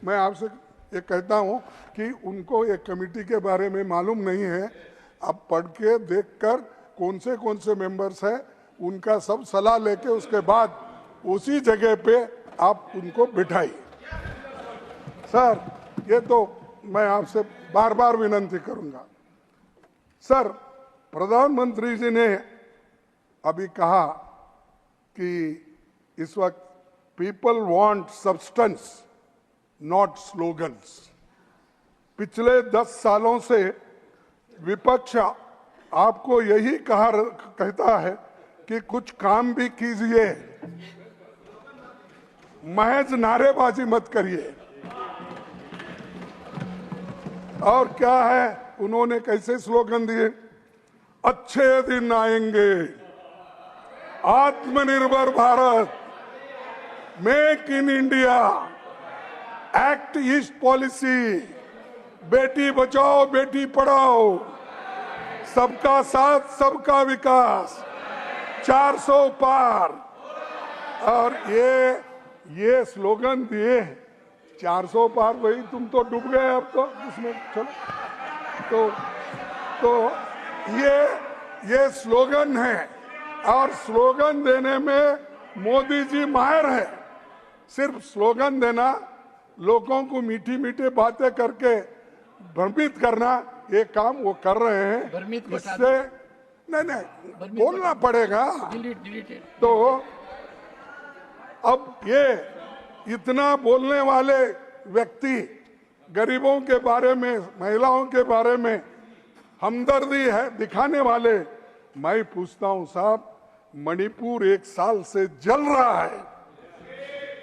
मैं आपसे ये कहता हूँ कि उनको एक कमेटी के बारे में मालूम नहीं है। आप पढ़ के देखकर कौन से मेंबर्स हैं उनका सब सलाह लेके उसके बाद उसी जगह पे आप उनको बिठाइए। सर, ये तो मैं आपसे बार बार विनती करूंगा। सर, प्रधानमंत्री जी ने अभी कहा कि इस वक्त people want substance not slogans. पिछले 10 सालों से विपक्ष आपको यही कहता है कि कुछ काम भी कीजिए, महज नारेबाजी मत करिए। और क्या है, उन्होंने कैसे स्लोगन दिए? अच्छे दिन आएंगे, आत्मनिर्भर Bharat, make in India, act east policy, Beti Bachao Beti Padhao, सबका साथ सबका विकास, 400 पार। और ये स्लोगन दिए 400 पार। वही तुम तो डूब गए अब तो इसमें। चलो तो ये स्लोगन है और स्लोगन देने में मोदी जी माहिर है। सिर्फ स्लोगन देना, लोगों को मीठी मीठी बातें करके भ्रमित करना, ये काम वो कर रहे हैं। इससे नहीं बोलना पड़ेगा। तो अब ये इतना बोलने वाले व्यक्ति गरीबों के बारे में, महिलाओं के बारे में हमदर्दी है दिखाने वाले, मैं पूछता हूं साहब, मणिपुर 1 साल से जल रहा है।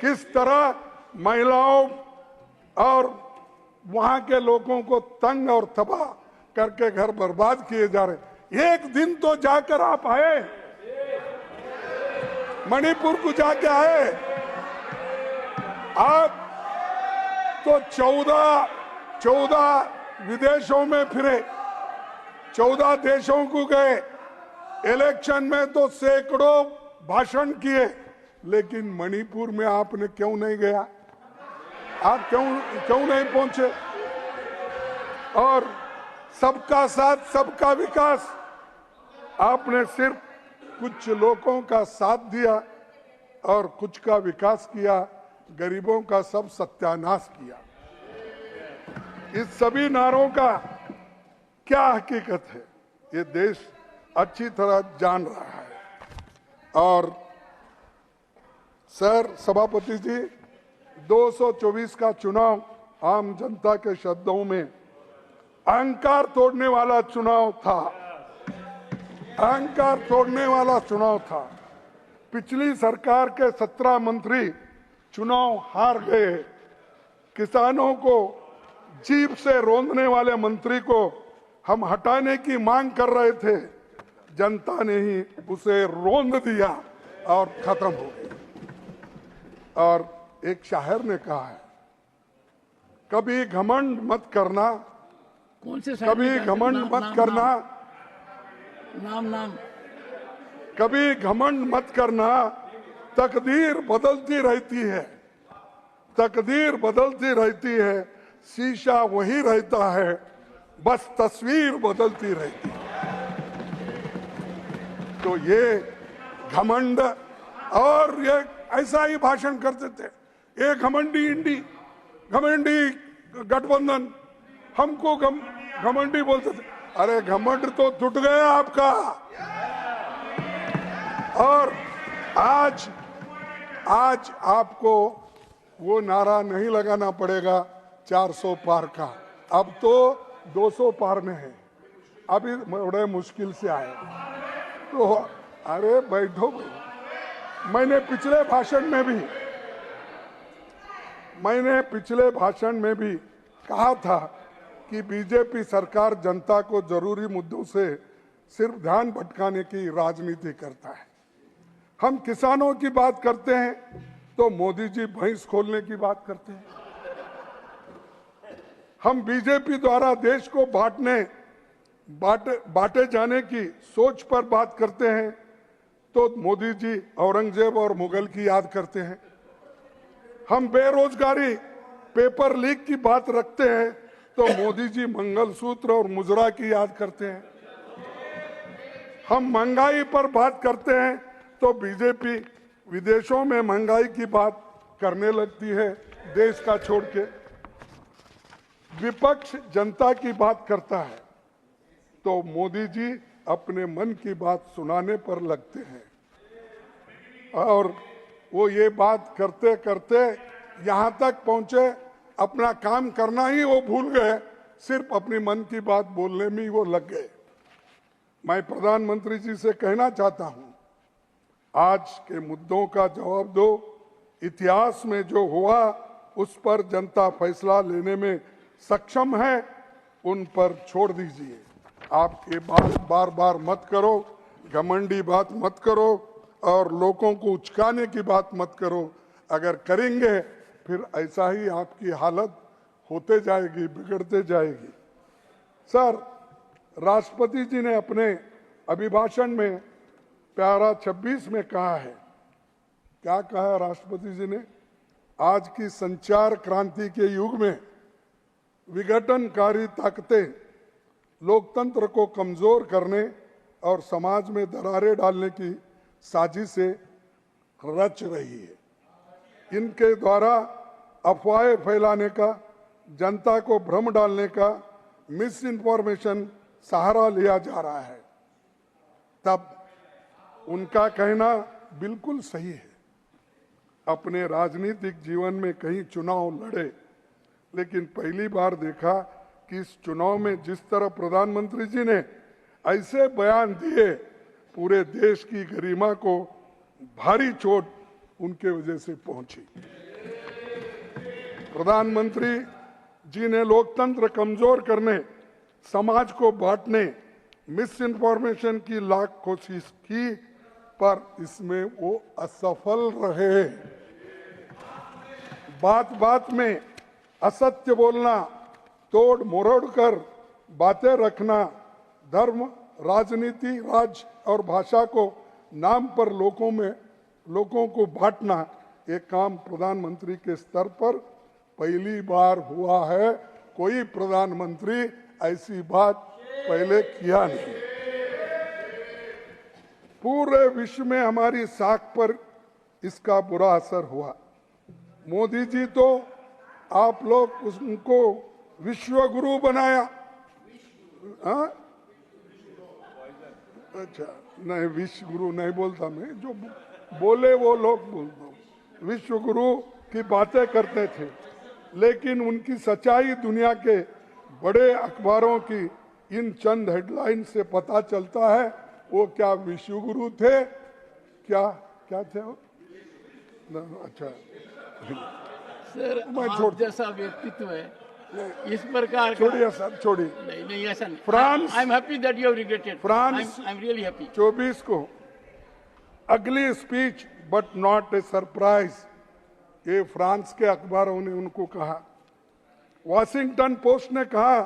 किस तरह महिलाओं और वहां के लोगों को तंग और तबाह करके घर बर्बाद किए जा रहे। एक दिन तो जाकर आप आए, मणिपुर को जाके आए। आप तो 14 विदेशों में फिरे, 14 देशों को गए, इलेक्शन में तो सैकड़ों भाषण किए, लेकिन मणिपुर में आपने क्यों नहीं गया? आप क्यों नहीं पहुंचे? और सबका साथ सबका विकास, आपने सिर्फ कुछ लोगों का साथ दिया और कुछ का विकास किया, गरीबों का सब सत्यानाश किया। इस सभी नारों का क्या हकीकत है, ये देश अच्छी तरह जान रहा है। और सर सभापति जी, 224 का चुनाव आम जनता के शब्दों में अहंकार तोड़ने वाला चुनाव था। अहंकार तोड़ने वाला चुनाव था। पिछली सरकार के 17 मंत्री चुनाव हार गए। किसानों को जीभ से रोंदने वाले मंत्री को हम हटाने की मांग कर रहे थे, जनता ने ही उसे रोंद दिया और खत्म हो गया। और एक शायर ने कहा है, कभी घमंड मत करना, कौन से कभी घमंड मत करना, नाम कभी घमंड मत करना, तकदीर बदलती रहती है, तकदीर बदलती रहती है, शीशा वही रहता है, बस तस्वीर बदलती रहती है। तो ये घमंड, और ये ऐसा ही भाषण करते थे, ये घमंडी इंडी, घमंडी गठबंधन, हमको घमंडी बोलते थे। अरे घमंड तो टूट गया आपका। और आज आपको वो नारा नहीं लगाना पड़ेगा 400 पार का, अब तो 200 पार में है। अभी बड़े मुश्किल से आए तो अरे बैठो। मैंने पिछले भाषण में भी कहा था कि बीजेपी सरकार जनता को जरूरी मुद्दों से सिर्फ ध्यान भटकाने की राजनीति करता है। हम किसानों की बात करते हैं तो मोदी जी भैंस खोलने की बात करते हैं। हम बीजेपी द्वारा देश को बांटे जाने की सोच पर बात करते हैं तो मोदी जी औरंगजेब और मुगल की याद करते हैं। हम बेरोजगारी पेपर लीक की बात रखते हैं तो मोदी जी मंगलसूत्र और मुजरा की याद करते हैं। हम महंगाई पर बात करते हैं तो बीजेपी विदेशों में महंगाई की बात करने लगती है, देश का छोड़ के। विपक्ष जनता की बात करता है तो मोदी जी अपने मन की बात सुनाने पर लगते हैं, और वो ये बात करते करते यहाँ तक पहुंचे, अपना काम करना ही वो भूल गए, सिर्फ अपनी मन की बात बोलने में ही वो लग गए। मैं प्रधानमंत्री जी से कहना चाहता हूं, आज के मुद्दों का जवाब दो। इतिहास में जो हुआ उस पर जनता फैसला लेने में सक्षम है, उन पर छोड़ दीजिए। आप ये बात बार बार मत करो, घमंडी बात मत करो और लोगों को उचकाने की बात मत करो। अगर करेंगे फिर ऐसा ही आपकी हालत होते जाएगी, बिगड़ते जाएगी। सर, राष्ट्रपति जी ने अपने अभिभाषण में प्यारा 26 में कहा है, क्या कहा है राष्ट्रपति जी ने? आज की संचार क्रांति के युग में विघटनकारी ताकतें लोकतंत्र को कमजोर करने और समाज में दरारें डालने की साजिशें रच रही है। इनके द्वारा अफवाहें फैलाने का, जनता को भ्रम डालने का, मिस इन्फॉर्मेशन सहारा लिया जा रहा है। तब उनका कहना बिल्कुल सही है। अपने राजनीतिक जीवन में कई चुनाव लड़े, लेकिन पहली बार देखा कि इस चुनाव में जिस तरह प्रधानमंत्री जी ने ऐसे बयान दिए, पूरे देश की गरिमा को भारी चोट उनके वजह से पहुंची। प्रधानमंत्री जी ने लोकतंत्र कमजोर करने, समाज को बांटने, मिस इन्फॉर्मेशन की लाख कोशिश की, पर इसमें वो असफल रहे। बात बात में असत्य बोलना, तोड़ मरोड़ कर बातें रखना, धर्म, राजनीति, राज्य और भाषा को नाम पर लोगों को बांटना, ये काम प्रधानमंत्री के स्तर पर पहली बार हुआ है। कोई प्रधानमंत्री ऐसी बात पहले किया नहीं। पूरे विश्व में हमारी साख पर इसका बुरा असर हुआ। मोदी जी तो आप लोग उनको विश्व गुरु बनाया। हाँ? अच्छा, नहीं, विश्व गुरु नहीं बोलता मैं, जो बोले वो लोग बोलता हूँ। विश्व गुरु की बातें करते थे, लेकिन उनकी सच्चाई दुनिया के बड़े अखबारों की इन चंद हेडलाइन से पता चलता है। वो क्या विश्व गुरु थे? क्या थे वो? अच्छा, सर, मैं आप जैसा व्यक्तित्व है, इस प्रकार का छोड़िए सर, छोड़िए। नहीं ऐसा नहीं। France, I am happy that you have regretted. France I am really happy. 24 को अगली speech but not a surprise, ये फ्रांस के अखबारों ने उनको कहा। वॉशिंगटन पोस्ट ने कहा,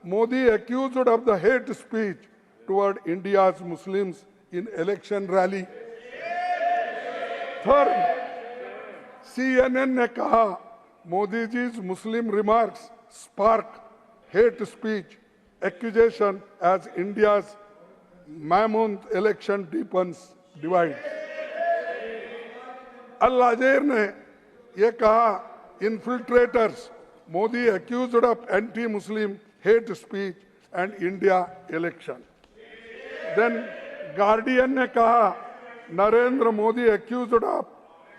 Modi accused of the hate speech toward India's Muslims in election rally. Third, CNN ने कहा, Modi जी's Muslim remarks spark hate speech accusation as India's mammoth election deepens divide. अल अज़हर ने ये कहा, infiltrators, Modi accused of anti-Muslim hate speech and India election. Then Guardian ने कहा, Narendra Modi accused of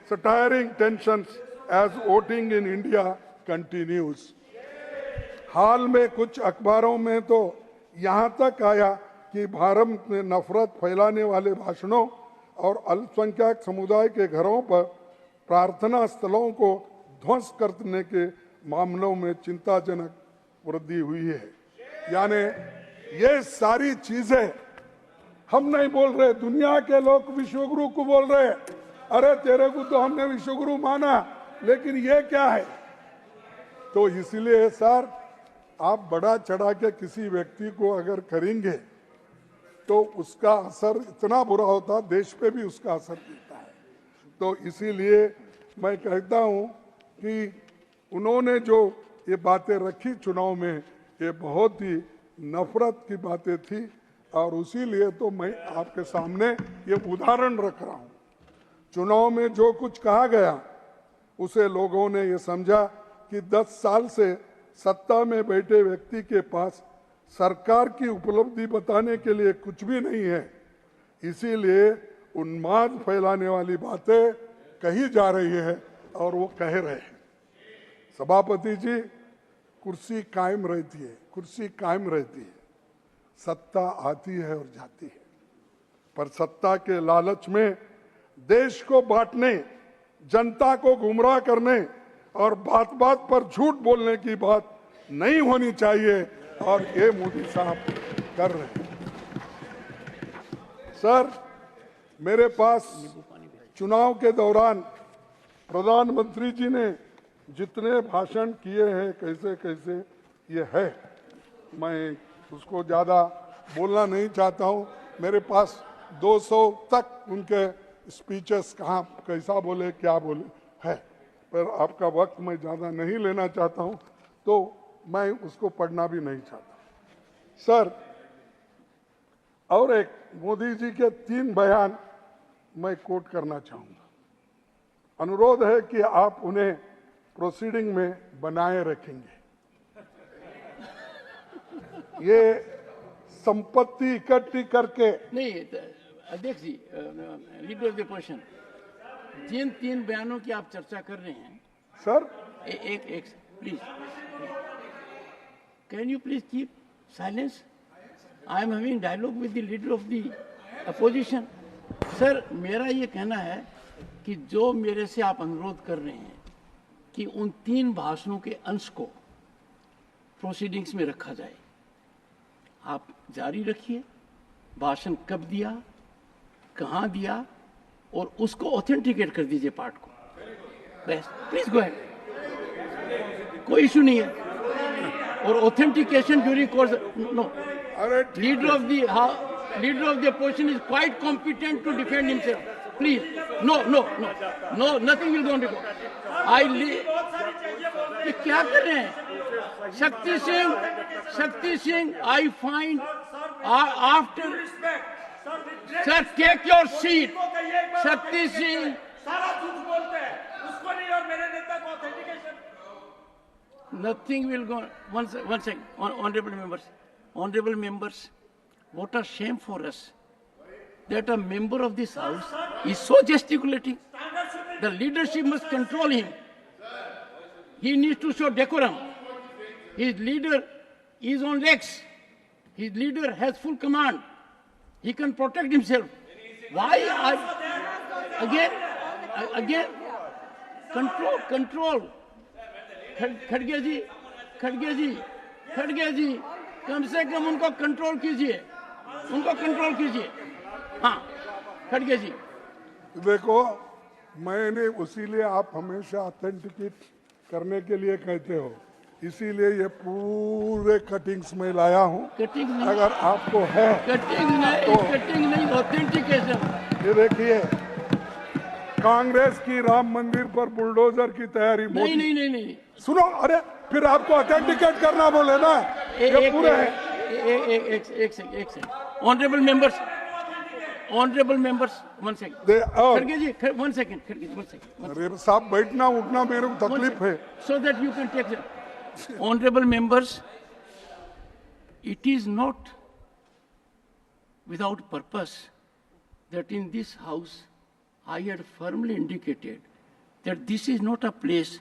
stirring tensions as voting in India continues. हाल में कुछ अखबारों में तो यहाँ तक आया कि भारत में नफरत फैलाने वाले भाषणों और अल्पसंख्यक समुदाय के घरों पर प्रार्थना स्थलों को ध्वंस करने के मामलों में चिंताजनक वृद्धि हुई है। यानी ये सारी चीजें हम नहीं बोल रहे, दुनिया के लोग विश्वगुरु को बोल रहे हैं। अरे तेरे को तो हमने विश्वगुरु माना, लेकिन ये क्या है? तो इसलिए सर, आप बढ़ा चढ़ा के किसी व्यक्ति को अगर करेंगे तो उसका असर इतना बुरा होता, देश पे भी उसका असर दिखता है। तो इसीलिए मैं कहता हूं कि उन्होंने जो ये बातें रखी चुनाव में, ये बहुत ही नफरत की बातें थी और उसीलिए तो मैं आपके सामने ये उदाहरण रख रहा हूं। चुनाव में जो कुछ कहा गया उसे लोगों ने ये समझा कि 10 साल से सत्ता में बैठे व्यक्ति के पास सरकार की उपलब्धि बताने के लिए कुछ भी नहीं है, इसीलिए उन्माद फैलाने वाली बातें कही जा रही है और वो कह रहे हैं। सभापति जी, कुर्सी कायम रहती है, कुर्सी कायम रहती है, सत्ता आती है और जाती है, पर सत्ता के लालच में देश को बांटने, जनता को गुमराह करने और बात बात पर झूठ बोलने की बात नहीं होनी चाहिए और ये मोदी साहब कर रहे हैं। सर, मेरे पास चुनाव के दौरान प्रधानमंत्री जी ने जितने भाषण किए हैं कैसे कैसे ये है, मैं उसको ज़्यादा बोलना नहीं चाहता हूँ। मेरे पास 200 तक उनके स्पीचेस कहाँ कैसा बोले क्या बोले है, पर आपका वक्त मैं ज़्यादा नहीं लेना चाहता हूँ तो मैं उसको पढ़ना भी नहीं चाहता। सर, और एक मोदी जी के 3 बयान मैं कोट करना चाहूँगा। अनुरोध है कि आप उन्हें प्रोसीडिंग में बनाए रखेंगे। ये संपत्ति इकट्ठी करके नहीं, अध्यक्ष जी, लीडर ऑफ द अपोजिशन, जिन 3 बयानों की आप चर्चा कर रहे हैं सर, एक please, can you please keep silence? I am having dialogue with the leader of the opposition. Sir, मेरा ये कहना है कि जो मेरे से आप अनुरोध कर रहे हैं कि उन 3 भाषणों के अंश को प्रोसीडिंग्स में रखा जाए, आप जारी रखिए। भाषण कब दिया, कहाँ दिया, और उसको ऑथेंटिकेट कर दीजिए पार्ट को, बस। प्लीज गो अहेड, कोई इशू नहीं है। और authentication during course, no, leader of the opposition is quite competent to defend himself. Please, no, nothing will go on record. ये क्या कर रहे हैं? Shakti Singh, I find after, sir take your seat. Shakti Singh सारा झूठ बोलते हैं, उसको नहीं और मेरे नेता को authentication. Nothing will go. One second. Honorable members, what a shame for us that a member of this house is so gesticulating. The leadership must control him. He needs to show decorum. His leader is on legs. His leader has full command. He can protect himself. Why? Again, control. खड़गे जी, कम से कम उनको control कीजिए, हाँ, खड़गे जी। देखो, मैंने उसीलिए आप हमेशा ऑथेंटिकेट करने के लिए कहते हो, इसीलिए ये पूरे कटिंग्स में लाया हूँ। कटिंग नहीं, अगर आपको है कटिंग नहीं, ऑथेंटिकेशन। ये देखिए, कांग्रेस की राम मंदिर पर बुलडोजर की तैयारी। नहीं, सुनो, अरे फिर आपको ऑथेंटिकेट करना बोले ना, ये पूरे है। एक second. Honourable members, one second. खड़गे जी, वन सेकंड। अरे साहब, बैठना उठना मेरे को तकलीफ है। So that you can take it. Honorable members, it is not without purpose that in this house I had firmly indicated that this is not a place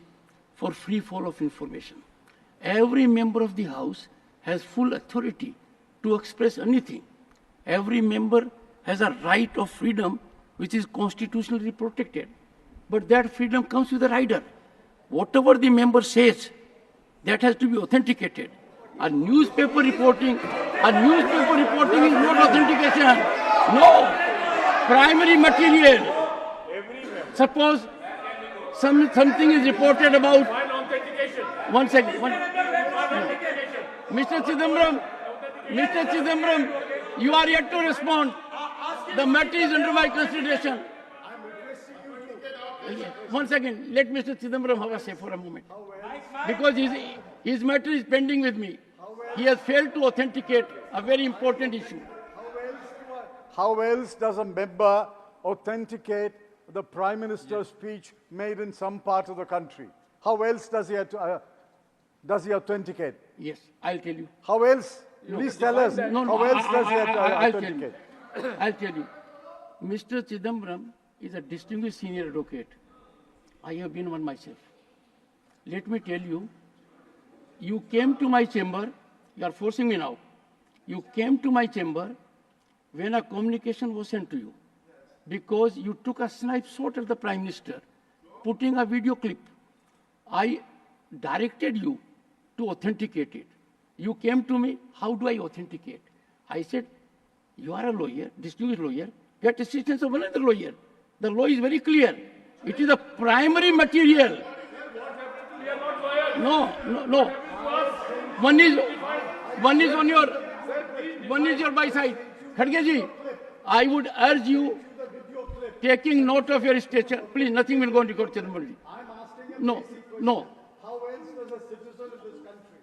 for free fall of information. Every member of the house has full authority to express anything. Every member has a right of freedom which is constitutionally protected. But that freedom comes with a rider. Whatever the member says, that has to be authenticated. A newspaper reporting is not authentication. No. Primary material. Suppose something is reported about. One second. Mr. Chidambaram, you are yet to respond. The matter is under my consideration. One second. Let Mr. Chidambaram have a say for a moment. because his matter is pending with me. He has failed to authenticate a very important issue. How else does a member authenticate the Prime Minister's speech made in some part of the country? How else does he authenticate? Yes, I'll tell you. How else? Please tell us. No, How else does he I'll tell you. authenticate? I'll tell you. Mr. Chidambaram is a distinguished senior advocate. I have been one myself. Let me tell you, you came to my chamber, you are forcing me now. You came to my chamber when a communication was sent to you because you took a snipe shot at the Prime Minister, putting a video clip. I directed you to authenticate it. You came to me, how do I authenticate? I said, you are a lawyer, distinguished lawyer, get assistance of another lawyer. The law is very clear. It is a primary material. No. One is your by side. Khadge ji, I would urge you, taking note of your stature, please, nothing will go on record, Chidambaram ji. No. How else does a citizen of this country?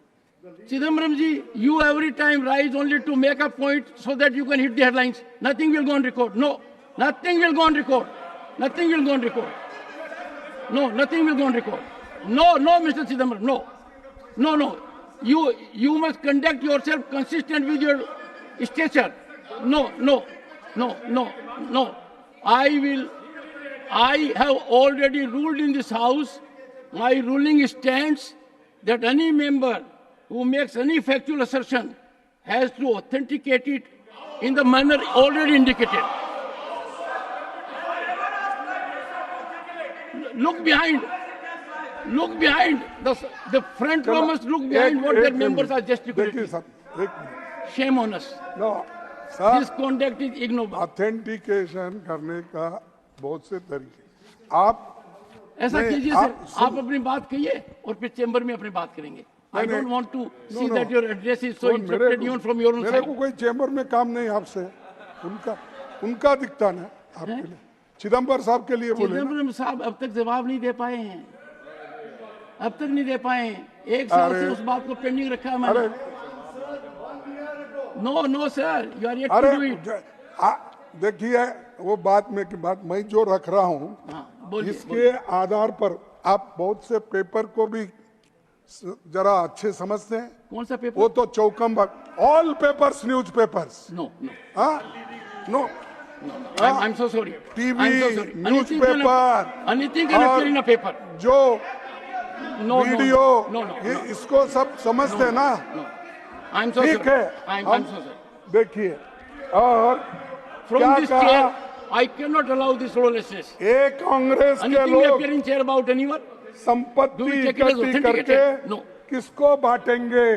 Chidambaram ji, you every time rise only to make a point so that you can hit the headlines. Nothing will go on record. No, nothing will go on record. Nothing will go on record. No, nothing will go on record. No, Mr. Chidambaram, no. You must conduct yourself consistent with your stature. No. I have already ruled in this house. My ruling stands that any member who makes any factual assertion has to authenticate it in the manner already indicated. Look behind. The front row must look behind what their members are gesticulating. देखिए sir, एक minute. Shame on us. No, sir, This conduct is ignoble. Authentication करने का बहुत से तरीके। आप ऐसा नहीं, कीजिए आप सर, आप अपनी बात कहिए और फिर चेंबर में अपनी बात करेंगे. I नहीं, don't want to see no. that your address is so तो interrupted even from your own मेरे side. को कोई चेंबर में काम नहीं आपसे, उनका दिखता ना आपके लिए। चिदम्बर साहब के लिए बोले ना। चिदम्बरम साहब अब तक जवाब नहीं दे पाए हैं. एक साल से उस बात को पेंडिंग रखा है मैंने. No sir, you are yet to do it. देखिए वो बात में की बात मैं जो रख रहा हूँ इसके आधार पर आप बहुत से पेपर को भी जरा अच्छे समझते हैं. कौन सा पेपर? वो तो चौकम्बक, all papers, newspapers. No no I'm so sorry. TV, newspaper, anything can appear in a paper. जो No, वीडियो, no. ये इसको सब समझते हैं ना. I'm so ठीक sorry. है, I'm so sorry. देखिए और From क्या this कहा, chair, I cannot allow this lawlessness. एक कांग्रेस के Anything will लोग appear in chair about anyone? Do संपत्ति we take it as इकट्ठी authenticated? करके No. किसको बांटेंगे?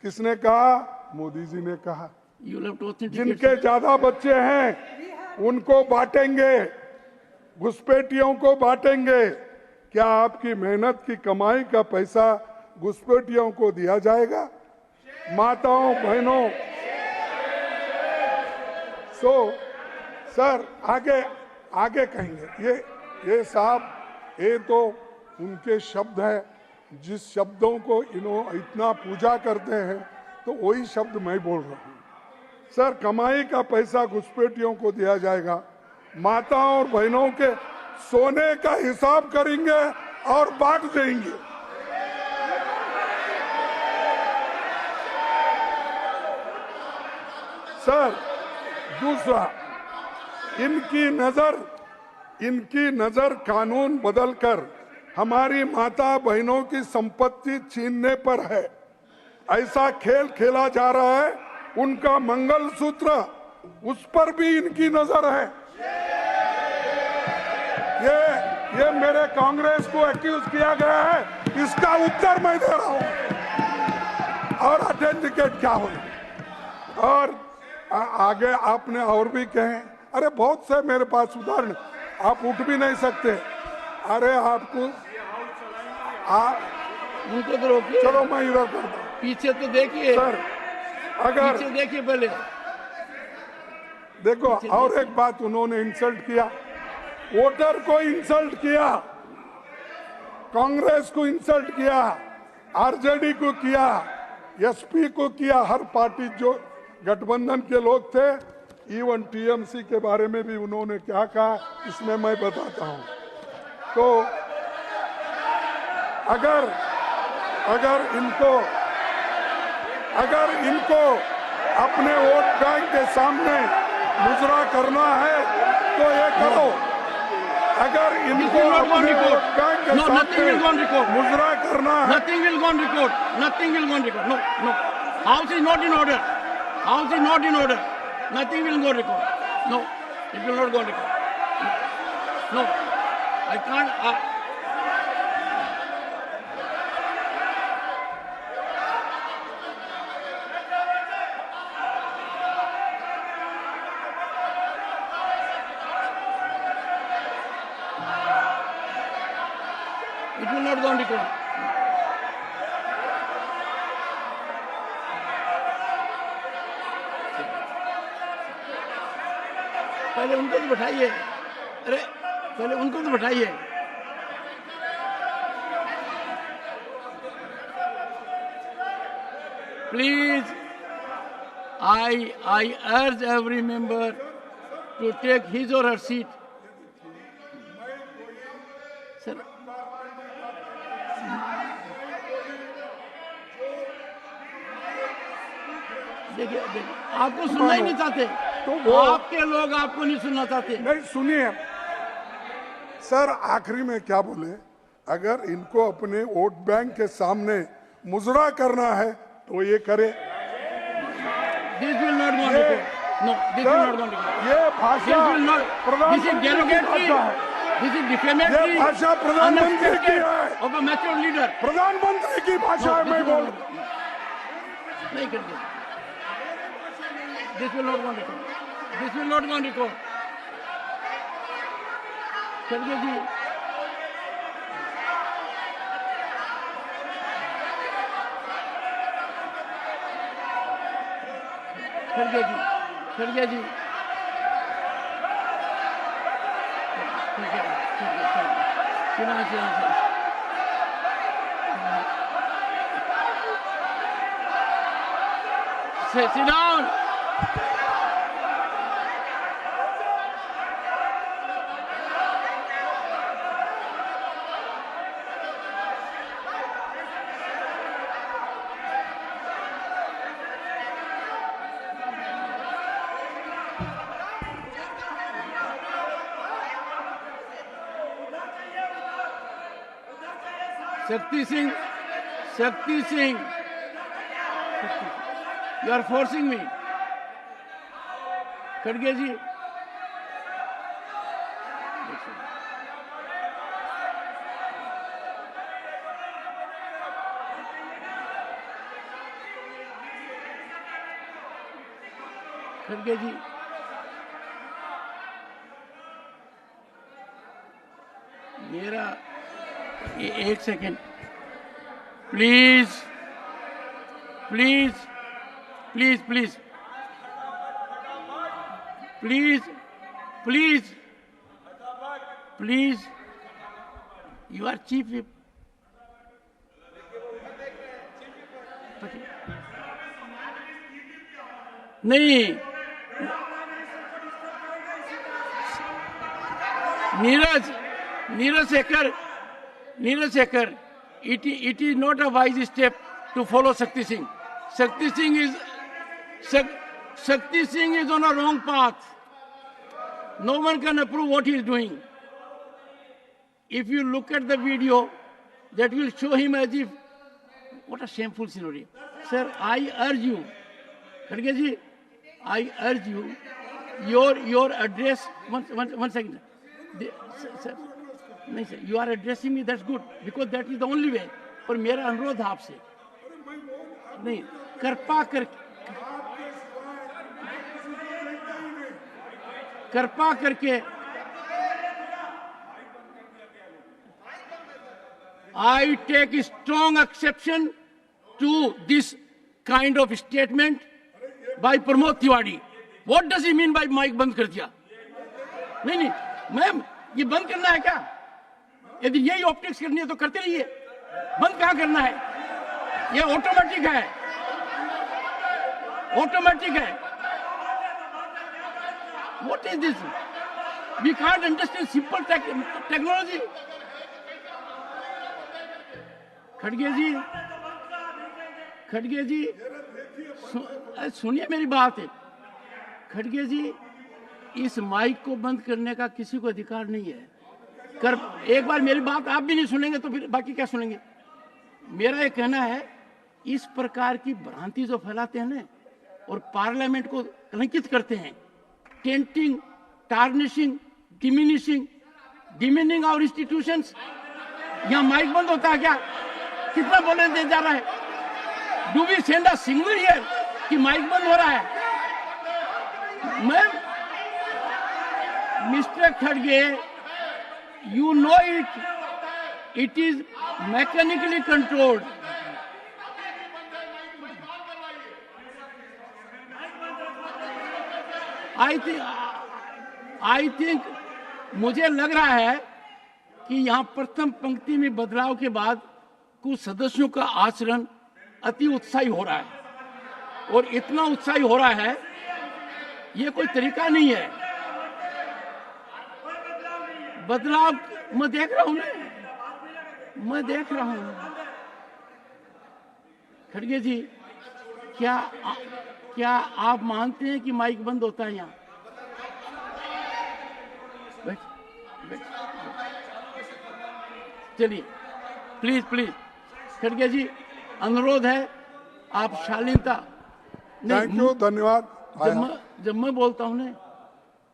किसने कहा? मोदी जी ने कहा. You will have to authenticate. जिनके ज्यादा बच्चे हैं उनको बांटेंगे, घुसपैठियों को बांटेंगे. क्या आपकी मेहनत की कमाई का पैसा घुसपैठियों को दिया जाएगा? माताओं बहनों. सर आगे कहेंगे. ये साहब, ये तो उनके शब्द हैं. जिस शब्दों को इतना पूजा करते हैं तो वही शब्द मैं बोल रहा हूँ. सर, कमाई का पैसा घुसपैठियों को दिया जाएगा. माताओं और बहनों के सोने का हिसाब करेंगे और बांट देंगे. सर, दूसरा, इनकी नजर कानून बदलकर हमारी माता बहनों की संपत्ति छीनने पर है. ऐसा खेल खेला जा रहा है. उनका मंगलसूत्र, उस पर भी इनकी नजर है. ये मेरे कांग्रेस को एक्यूज किया गया है. इसका उत्तर मैं दे रहा हूं. और ऑथेंटिकेट क्या होगा? और आगे आपने और भी कहे. अरे बहुत से मेरे पास उदाहरण. आप उठ भी नहीं सकते. अरे आपको उनको तो रोकिए. चलो मैं इधर करता हूं. पीछे तो देखिए. सर, अगर पीछे देखिए पहले. देखो, और एक बात, उन्होंने इंसल्ट किया, वोटर को इंसल्ट किया. कांग्रेस को इंसल्ट किया, आरजेडी को किया, एसपी को किया, हर पार्टी जो गठबंधन के लोग थे, इवन टीएमसी के बारे में भी उन्होंने क्या कहा, इसमें मैं बताता हूं। तो अगर इनको अपने वोट बैंक के सामने मुजरा करना है तो ये करो। अगर इनको अपने वोट बैंक के सामने मुजरा करना है, Nothing will go on record. Nothing will go on record. No, no. House is not in order. House is not in order. Nothing will go on record. No, it will not go on record. No, I can't. It will not go on record. पहले उनको तो बैठाइए। अरे पहले उनको तो बैठाइए। Please, I urge every member to take his or her seat. Sir, देखिए आपको सुनना ही नहीं चाहते, तो वो आपके लोग आपको नहीं सुनना चाहते। नहीं, सुनिए सर, आखिरी में क्या बोले, अगर इनको अपने वोट बैंक के सामने मुजरा करना है तो ये करे। This will not go on record. No, this will not go on record. ये भाषा This will not. This is प्रधानमंत्री की derogatory. भाषा है। This is defamatory. ये भाषा प्रधानमंत्री की unexpected है। of a mature leader. प्रधानमंत्री की भाषा है, मैं बोल नहीं करते। This will not go on record. This will not go on record. खड़गे जी, खड़गे जी, खड़गे जी, ठीक है, सुना सुना। Sit down. Shakti Singh, you are forcing me. खड़गे जी, खड़गे जी, मेरा एक second please please please please please please please you are chief whip. नहीं, Neeraj Shekhar, it is not a wise step to follow Shakti Singh. Shakti Singh is on a wrong path. No one can approve what he is doing. If you look at the video, that will show him as if, what a shameful scenario. Sir, I urge you, Khadge ji, I urge you, your address, one second. Sir, नहीं sir, you are addressing me, that's good, because that is the only way. पर मेरा अनुरोध आपसे, नहीं, कृपा करके I take strong exception to this kind of statement by Pramod Tiwari. What does he mean by mic बंद कर दिया? नहीं, मैम, ये बंद करना है क्या? यदि यही ऑप्टिक्स करनी है तो करते रहिए, बंद कहाँ करना है? ये ऑटोमेटिक है, ऑटोमेटिक है। What is this? We can't understand simple technology. खड़गे जी, खड़गे जी, सुनिए मेरी बात है। खड़गे जी, इस माइक को बंद करने का किसी को अधिकार नहीं है। एक बार मेरी बात आप भी नहीं सुनेंगे तो फिर बाकी क्या सुनेंगे? मेरा ये कहना है, इस प्रकार की भ्रांति जो फैलाते हैं ना और पार्लियामेंट को कलंकित करते हैं, tainting, tarnishing, demeaning our institutions. यहाँ माइक बंद होता है क्या? कितना बोलने दे जा रहा है? Do we send a signal here कि माइक बंद हो रहा है? मैम, मिस्टर खड़गे, you know it is mechanically controlled. I think मुझे लग रहा है कि यहाँ प्रथम पंक्ति में बदलाव के बाद कुछ सदस्यों का आचरण अति उत्साही हो रहा है, और इतना उत्साही हो रहा है, ये कोई तरीका नहीं है। बदलाव मैं देख रहा हूं ना, मैं देख रहा हूं। खड़गे जी, क्या आप मानते हैं कि माइक बंद होता है यहाँ? चलिए, प्लीज प्लीज, खड़गे जी, अनुरोध है, आप शालीनता। थैंक यू, धन्यवाद। जब मैं बोलता हूं ना,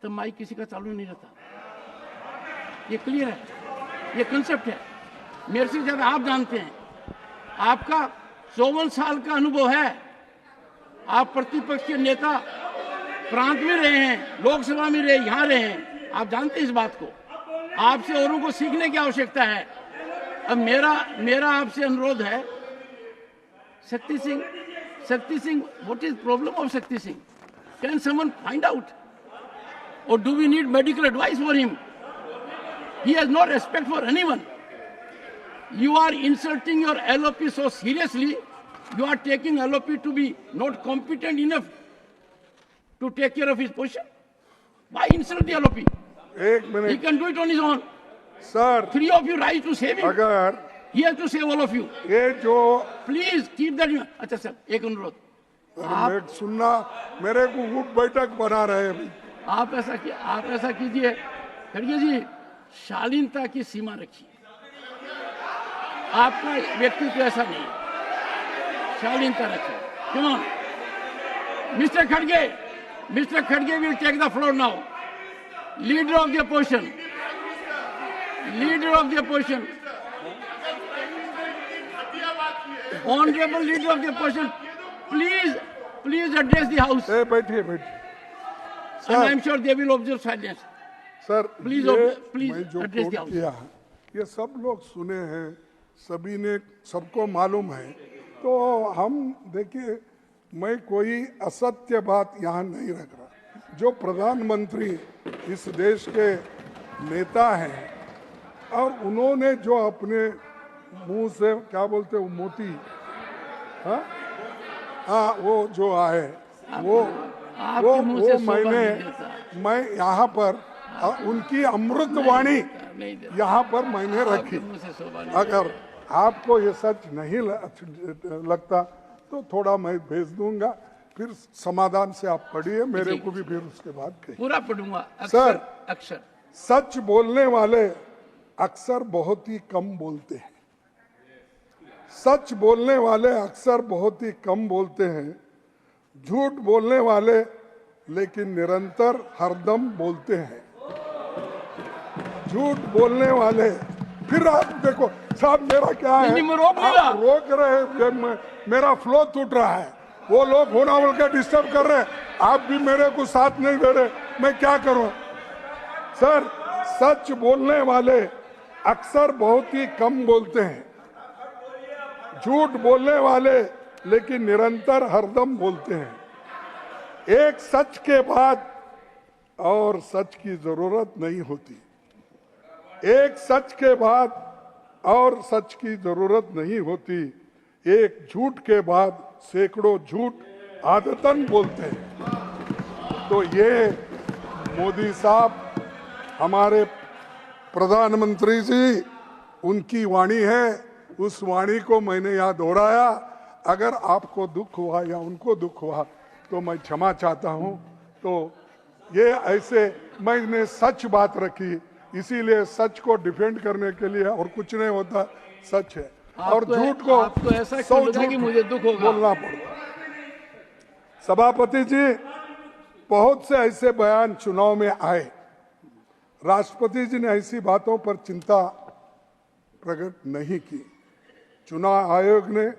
तो माइक किसी का चालू नहीं रहता। ये क्लियर है, ये कंसेप्ट है। मेरे से ज्यादा आप जानते हैं, आपका 54 साल का अनुभव है, आप प्रतिपक्ष के नेता प्रांत में रहे हैं, लोकसभा में रहे, यहाँ रहे हैं, आप जानते हैं इस बात को। आपसे औरों को सीखने की आवश्यकता है। अब मेरा आपसे अनुरोध है, Shakti Singh, what is problem of Shakti Singh? Can someone find out, और do we need medical advice for him? He has no respect for anyone. You are insulting your LOP so seriously. You are taking LOP to be not competent enough to take care of his position. Why insult the LOP? एक He minute can do it on his own. Sir, 3 of you rise to save him. अगर He has to save all of you. ये जो Please keep that. अच्छा sir, एक अनुरोध, मैं सुनना, मेरे को उठ बैठक बना रहे हैं अभी। आप ऐसा कीजिए, खड़गे जी, शालीनता की सीमा रखिए। आपका व्यक्तित्व ऐसा नहीं है, शालीनता रखिए। Come on, Mr. Khadge will take the floor now. Leader of the opposition, honorable leader of the opposition, please address the house, बैठिए। and I am sure they will observe silence. Sir, Please, please मैं जो address coat the house. किया है, ये सब लोग सुने हैं, सभी ने, सबको मालूम है। तो हम देखिए, मैं कोई असत्य बात यहाँ नहीं रख रहा। जो प्रधानमंत्री इस देश के नेता हैं, और उन्होंने जो अपने मुंह से क्या बोलते हैं, मोती, हाँ, वो जो आए, वो मैं यहाँ पर उनकी अमृतवाणी यहाँ पर मैंने रखी। अगर आपको ये सच नहीं लगता तो थोड़ा मैं भेज दूंगा, फिर समाधान से आप पढ़िए, मेरे को भी फिर उसके बाद कहिए। पूरा पढ़ूंगा। सर, अक्षर सच बोलने वाले अक्सर बहुत ही कम बोलते हैं। सच बोलने वाले अक्सर बहुत ही कम बोलते हैं। झूठ बोलने वाले लेकिन निरंतर हरदम बोलते हैं। झूठ बोलने वाले, फिर आप देखो साहब, मेरा क्या है, आप रोक रहे हैं, मेरा फ्लो टूट रहा है, वो लोग होना बोल के डिस्टर्ब कर रहे हैं, आप भी मेरे को साथ नहीं दे रहे, मैं क्या करूं? सर, सच बोलने वाले अक्सर बहुत ही कम बोलते हैं। झूठ बोलने वाले लेकिन निरंतर हरदम बोलते हैं। एक सच के बाद और सच की जरूरत नहीं होती। एक सच के बाद और सच की जरूरत नहीं होती, एक झूठ के बाद सैकड़ों झूठ आदतन बोलते हैं। तो ये मोदी साहब, हमारे प्रधानमंत्री जी, उनकी वाणी है। उस वाणी को मैंने यहाँ दोहराया। अगर आपको दुख हुआ या उनको दुख हुआ तो मैं क्षमा चाहता हूँ। तो ये ऐसे मैंने सच बात रखी, इसीलिए सच को डिफेंड करने के लिए, और कुछ नहीं होता, सच है। और झूठ को आपको ऐसा क्यों लगा कि मुझे दुख होगा? बोलना पड़ता। सभापति जी, बहुत से ऐसे बयान चुनाव में आए। राष्ट्रपति जी ने ऐसी बातों पर चिंता प्रकट नहीं की। चुनाव आयोग ने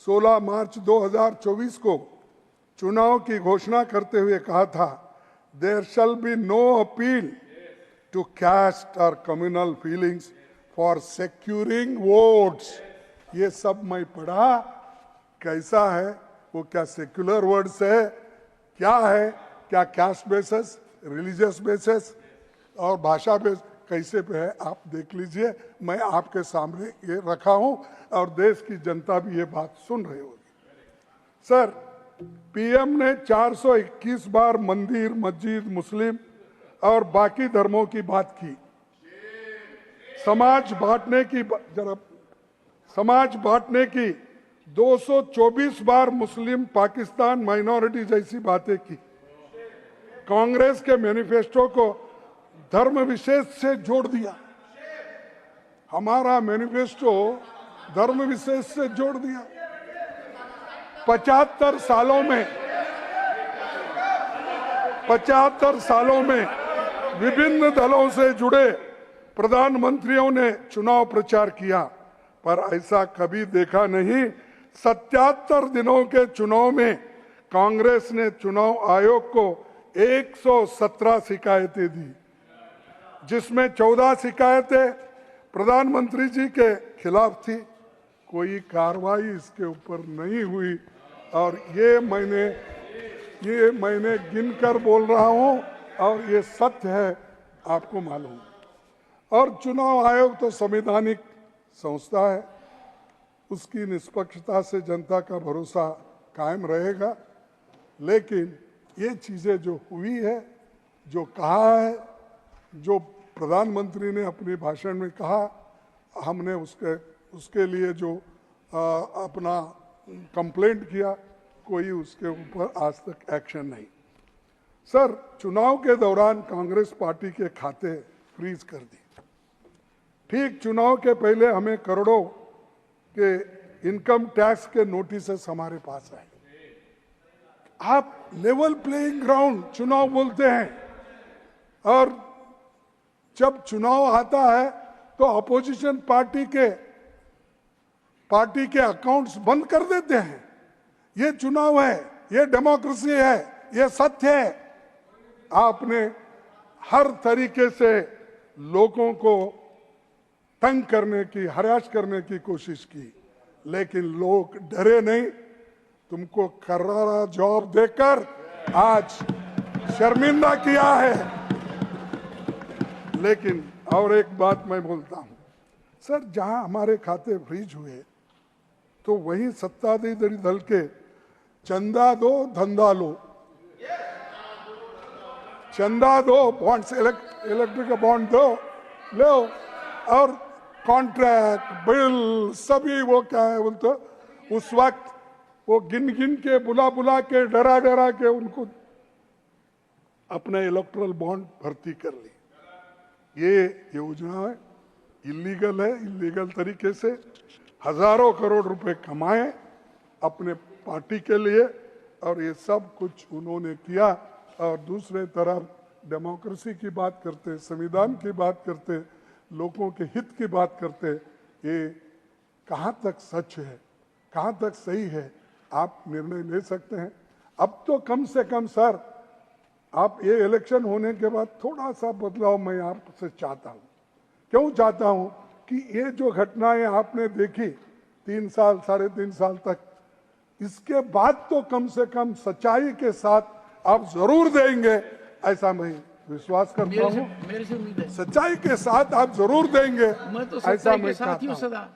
16 मार्च 2024 को चुनाव की घोषणा करते हुए कहा था, there shall be no appeal to caste और communal feelings for securing votes. ये सब मैं पढ़ा, कैसा है वो? क्या सेक्युलर वर्ड्स है? क्या है? क्या कास्ट बेसिस, रिलीजियस बेसिस और भाषा बेस कैसे पे है? आप देख लीजिए। मैं आपके सामने ये रखा हूं और देश की जनता भी ये बात सुन रही होगी। सर, पीएम ने 421 बार मंदिर, मस्जिद, मुस्लिम और बाकी धर्मों की बात की। समाज बांटने की 224 बार मुस्लिम, पाकिस्तान, माइनॉरिटी जैसी बातें की। कांग्रेस के मैनिफेस्टो को धर्म विशेष से जोड़ दिया। हमारा मैनिफेस्टो धर्म विशेष से जोड़ दिया। 75 सालों में विभिन्न दलों से जुड़े प्रधानमंत्रियों ने चुनाव प्रचार किया, पर ऐसा कभी देखा नहीं। 77 दिनों के चुनाव में कांग्रेस ने चुनाव आयोग को 117 शिकायतें दी, जिसमें 14 शिकायतें प्रधानमंत्री जी के खिलाफ थी। कोई कार्रवाई इसके ऊपर नहीं हुई। और ये मैंने गिनकर बोल रहा हूं और ये सत्य है, आपको मालूम। और चुनाव आयोग तो संवैधानिक संस्था है, उसकी निष्पक्षता से जनता का भरोसा कायम रहेगा। लेकिन ये चीजें जो हुई है, जो कहा है, जो प्रधानमंत्री ने अपने भाषण में कहा, हमने उसके लिए जो अपना कंप्लेंट किया, कोई उसके ऊपर आज तक एक्शन नहीं। सर, चुनाव के दौरान कांग्रेस पार्टी के खाते फ्रीज कर दिए। ठीक चुनाव के पहले हमें करोड़ों के इनकम टैक्स के नोटिस हमारे पास आए। आप लेवल प्लेइंग ग्राउंड चुनाव बोलते हैं, और जब चुनाव आता है तो अपोजिशन पार्टी के अकाउंट्स बंद कर देते हैं। ये चुनाव है, ये डेमोक्रेसी है, ये सत्य है। आपने हर तरीके से लोगों को तंग करने की, हरास करने की कोशिश की, लेकिन लोग डरे नहीं। तुमको करारा जवाब देकर आज शर्मिंदा किया है। लेकिन और एक बात मैं बोलता हूं, सर, जहां हमारे खाते फ्रीज हुए तो वहीं सत्ताधारी दल के चंदा दो धंधा लो, चंदा दो, बॉन्ड्स, इलेक्ट्रिक बॉन्ड दो, लो, और कॉन्ट्रैक्ट, बिल, सभी वो क्या है बोलते, उस वक्त वो गिन के, बुला के, डरा के उनको अपने इलेक्ट्रल बॉन्ड भर्ती कर ली। ये योजना है, इलीगल है। इलीगल तरीके से हजारों करोड़ रुपए कमाए अपने पार्टी के लिए, और ये सब कुछ उन्होंने किया। और दूसरे तरफ डेमोक्रेसी की बात करते, संविधान की बात करते, लोगों के हित की बात करते। ये कहाँ तक सच है, कहाँ तक सही है, आप निर्णय ले सकते हैं। अब तो कम से कम सर, आप ये इलेक्शन होने के बाद थोड़ा सा बदलाव मैं आपसे चाहता हूँ। क्यों चाहता हूँ कि ये जो घटनाएं आपने देखी 3 साल, 3.5 साल तक, इसके बाद तो कम से कम सच्चाई के साथ आप जरूर देंगे, ऐसा मैं विश्वास करता हूँ मेरे से उम्मीद है। सच्चाई के साथ आप जरूर देंगे, मैं तो ऐसा सच्चाई के मैं साथ ही हूँ चाहता हूँ। सदा।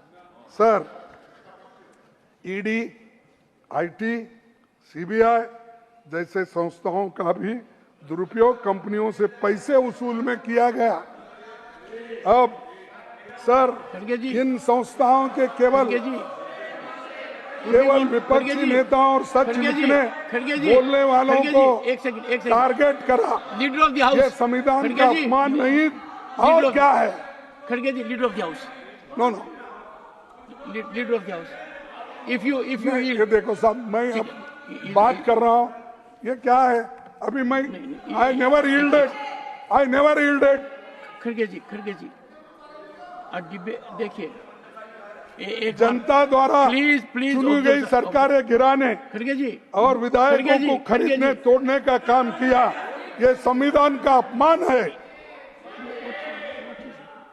सर, ईडी, आईटी, सीबीआई जैसे संस्थाओं का भी दुरुपयोग कंपनियों से पैसे वसूल में किया गया। अब सर, खड़गे जी, इन संस्थाओं के खड़गे जी, केवल विपक्षी नेताओं और सच खड़गे जी, लिखने खड़गे जी, बोलने वालों खड़गे को जी, एक सेकंड, टारगेट करा। लीडर ऑफ द हाउस, ये संविधान खड़गे का जी, अपमान नहीं लीडर और ऑफ- क्या है? खड़गे ji, leader of the house, no no, leader of the house, if you ये देखो साहब, मैं अब बात कर रहा हूँ, ये क्या है? अभी मैं आई नेवर यील्डेड। खड़गे जी, देखिए, एक जनता द्वारा प्लीज चुनी गई सरकारें गिराने खड़गे जी, और विधायकों को खरीदने तोड़ने का काम किया, ये संविधान का अपमान है।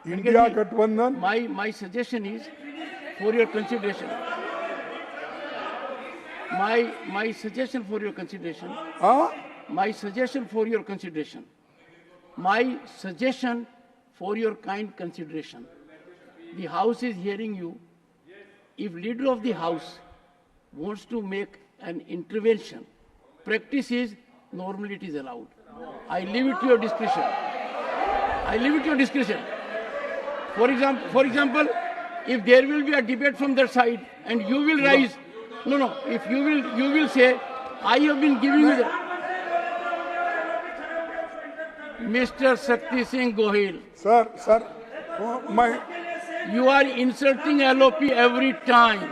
इंडिया गठबंधन, my suggestion is for your consideration. My suggestion for your consideration. हाँ, My suggestion for your consideration. My suggestion for your kind consideration. The House is hearing you. If leader of the House wants to make an intervention, practice is normally it is allowed. I leave it to your discretion. For example, if there will be a debate from their side and you will rise, if you will say, I have been giving you the. Mr. Shakti Singh Gohil, sir, मैं you are insulting LOP every time.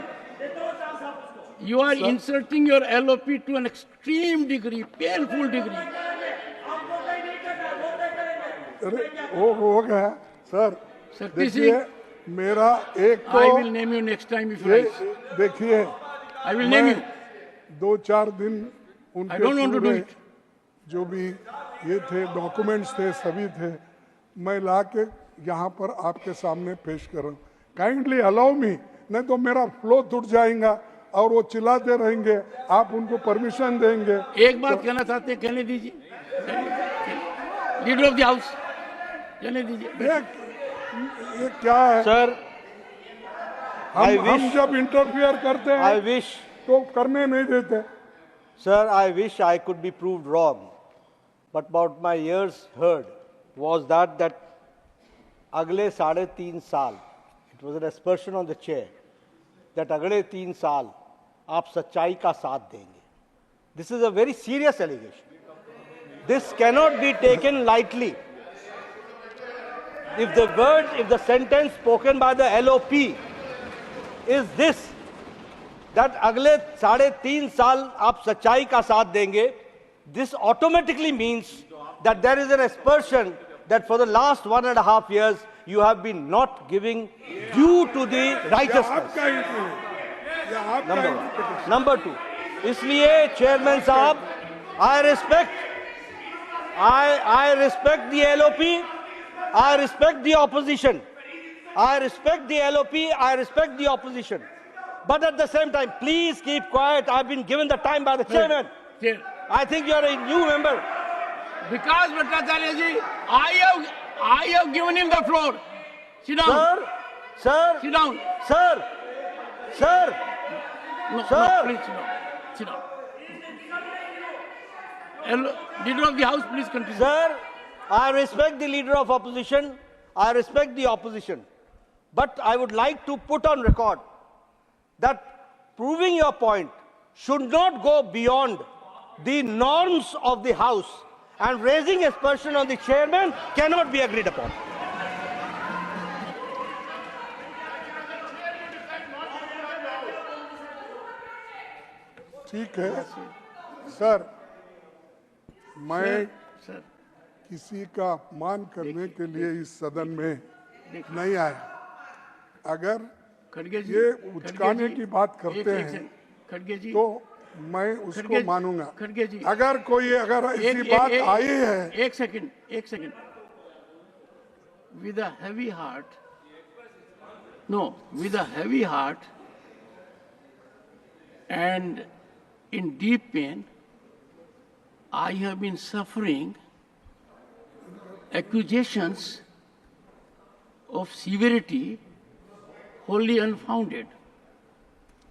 You are insulting your LOP to an extreme degree, painful degree. अरे हो गया sir. शक्ति देखिए, सिंह, मेरा एक तो I will name you next time if you ये rise. देखिए, I will name you. 2-4 दिन I don't want to do पूरे it. जो भी ये थे डॉक्यूमेंट्स थे, सभी थे, मैं ला के यहाँ पर आपके सामने पेश कर रहा हूँ। काइंडली अलाउ मी, नहीं तो मेरा फ्लो टूट जाएगा और वो चिल्लाते रहेंगे, आप उनको परमिशन देंगे। एक बात कहना चाहते हैं, कहने दीजिए। लीडर ऑफ द हाउस, कहने दीजिए। ये क्या है सर, हम जब इंटरफियर करते I हैं wish, तो करने नहीं देते। sir, I wish I could be proved wrong. But what my ears heard was that अगले 3.5 साल, it was an aspersion on the chair, that अगले 3 साल आप सच्चाई का साथ देंगे. This is a very serious allegation. This cannot be taken lightly. If the sentence spoken by the LOP is this, that अगले 3.5 साल आप सच्चाई का साथ देंगे, this automatically means that there is an aspersion that for the last 1.5 years you have been not giving due to the righteousness. आपका ही नहीं, ये आपका ही नहीं। Number 2, इसलिए चेयरमैन साहब, I respect the LOP, I respect the opposition, I respect the LOP, I respect the opposition. But at the same time, please keep quiet. I've been given the time by the chairman. I think you're a new member. Vikas Bhattacharya ji, I have given him the floor. Sit down. Sir, Sit down. sir, No, Sir. please sit down. Leader of the House, please continue. sir, I respect the leader of opposition. I respect the opposition. But I would like to put on record that proving your point should not go beyond the norms of the House, and raising aspersion on the chairman cannot be agreed upon. ठीक है sir, मैं Sir, किसी का अपमान करने के लिए इस सदन में नहीं आया। अगर खड़गे जी, ये खड़गे उचकाने जी, की बात करते एक हैं सेकंड, खड़गे जी, तो मैं उसको खड़गे- मानूंगा। खड़गे जी, अगर ऐसी बात आई है, एक second, with a heavy heart, and in deep pain, I have been suffering accusations of severity wholly unfounded.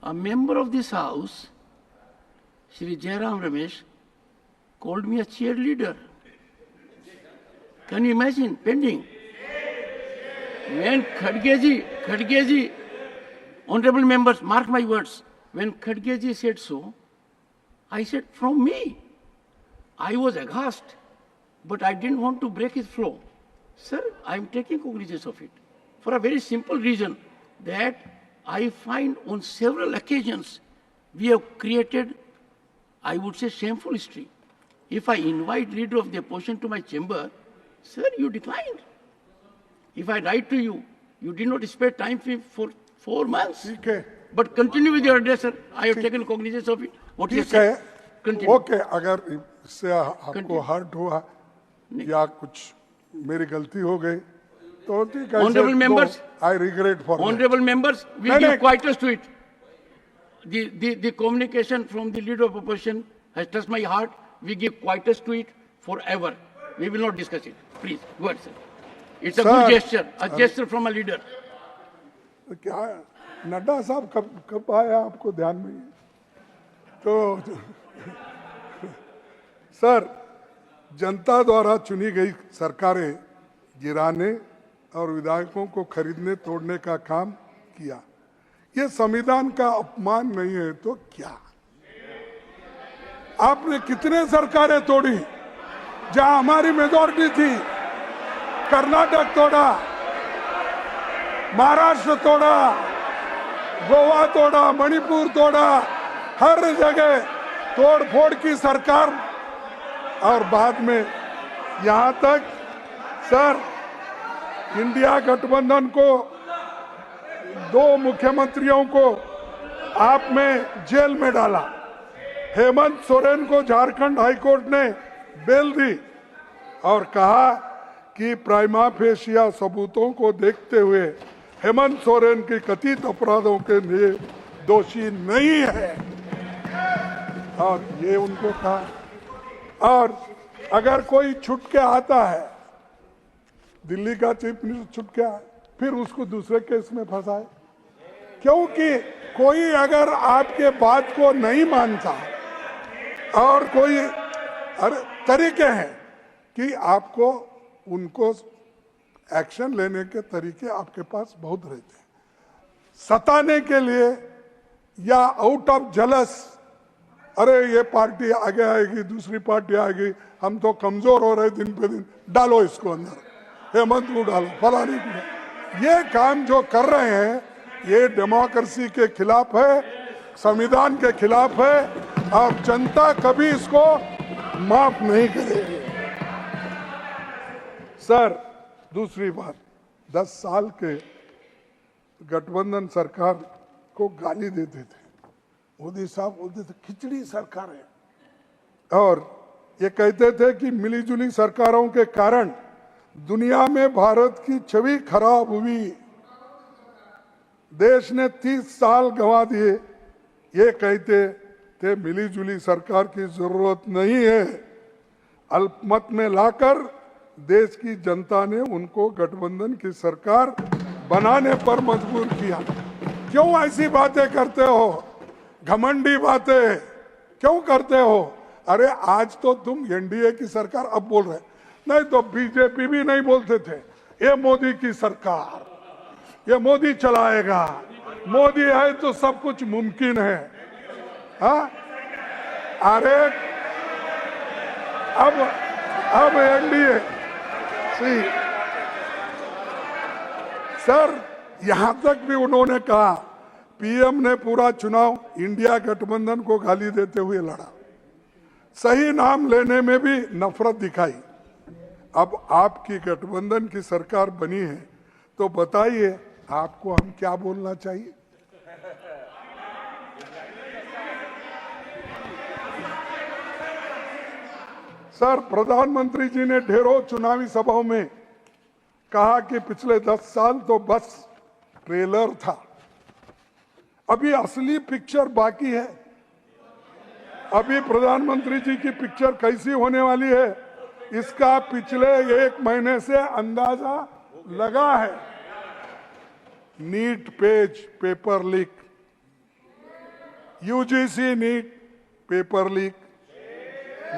A member of this house, Shri Jairam Ramesh, called me a cheerleader. Can you imagine? Pending. When Khadgeji, honorable members, mark my words, when Khadgeji said so, I said, from me. I was aghast, but I didn't want to break his flow. Sir, I am taking cognizance of it for a very simple reason that I find on several occasions we have created, I would say, shameful history. If I invite leader of the opposition to my chamber, sir, you declined. If I write to you, you did not spare time for 4 months. ठीक है, But continue with your address, sir. I have taken cognizance of it. What you ठीक said. है, Continue. Okay. अगर इससे आपको Continue. Hurt हुआ या कुछ मेरी गलती हो गई तो ठीक है। Honorable members, I regret for Honorable members, we No, no. give quietus to it. The communication from the leader of opposition has touched my heart. We give quietus to it forever. We will not discuss it. Please, go ahead, sir. It's a Sir, good gesture, a gesture from a leader. क्या नड्डा साहब कब आया आपको ध्यान में? तो sir, जनता द्वारा चुनी गई सरकारें गिराने और विधायकों को खरीदने तोड़ने का काम किया। ये संविधान का अपमान नहीं है तो क्या? आपने कितने सरकारें तोड़ी जहां हमारी मेजॉरिटी थी? कर्नाटक तोड़ा, महाराष्ट्र तोड़ा, गोवा तोड़ा, मणिपुर तोड़ा, हर जगह तोड़ फोड़ की सरकार। और बाद में यहां तक सर, इंडिया गठबंधन को 2 मुख्यमंत्रियों को आपने जेल में डाला। हेमंत सोरेन को झारखंड हाईकोर्ट ने बेल दी और कहा कि प्राइमा फेशिया सबूतों को देखते हुए हेमंत सोरेन की कथित अपराधों के लिए दोषी नहीं है। और ये उनको कहा। और अगर कोई छुट के आता है, दिल्ली का चीफ मिनिस्टर छुट के आए, फिर उसको दूसरे केस में फंसाए, क्योंकि कोई अगर आपके बात को नहीं मानता और कोई तरीके हैं कि आपको उनको एक्शन लेने के तरीके आपके पास बहुत रहते हैं, सताने के लिए या आउट ऑफ जलस, अरे ये पार्टी आगे आएगी, दूसरी पार्टी आएगी, हम तो कमजोर हो रहे दिन पे दिन, डालो इसको अंदर, हेमंत को डालो, फलानी को डालो। ये काम जो कर रहे हैं ये डेमोक्रेसी के खिलाफ है, संविधान के खिलाफ है और जनता कभी इसको माफ नहीं करेगी। सर, दूसरी बात, 10 साल के गठबंधन सरकार को गाली देते थे, मोदी साहब बोलते थे खिचड़ी सरकार है, और ये कहते थे कि मिलीजुली सरकारों के कारण दुनिया में भारत की छवि खराब हुई, देश ने 30 साल गंवा दिए। ये कहते थे मिलीजुली सरकार की जरूरत नहीं है। अल्पमत में लाकर देश की जनता ने उनको गठबंधन की सरकार बनाने पर मजबूर किया। क्यों ऐसी बातें करते हो? घमंडी बातें क्यों करते हो? अरे आज तो तुम एनडीए की सरकार अब बोल रहे, नहीं तो बीजेपी भी नहीं बोलते थे ये मोदी की सरकार, ये मोदी चलाएगा, मोदी है तो सब कुछ मुमकिन है। हाँ, अरे अब एनडीए सर, यहां तक भी उन्होंने कहा, पीएम ने पूरा चुनाव इंडिया गठबंधन को गाली देते हुए लड़ा, सही नाम लेने में भी नफरत दिखाई। अब आपकी गठबंधन की सरकार बनी है तो बताइए आपको हम क्या बोलना चाहिए? सर, प्रधानमंत्री जी ने ढेरों चुनावी सभाओं में कहा कि पिछले 10 साल तो बस ट्रेलर था, अभी असली पिक्चर बाकी है। अभी प्रधानमंत्री जी की पिक्चर कैसी होने वाली है इसका पिछले 1 महीने से अंदाजा लगा है। NEET PG paper leak, UGC NEET paper leak,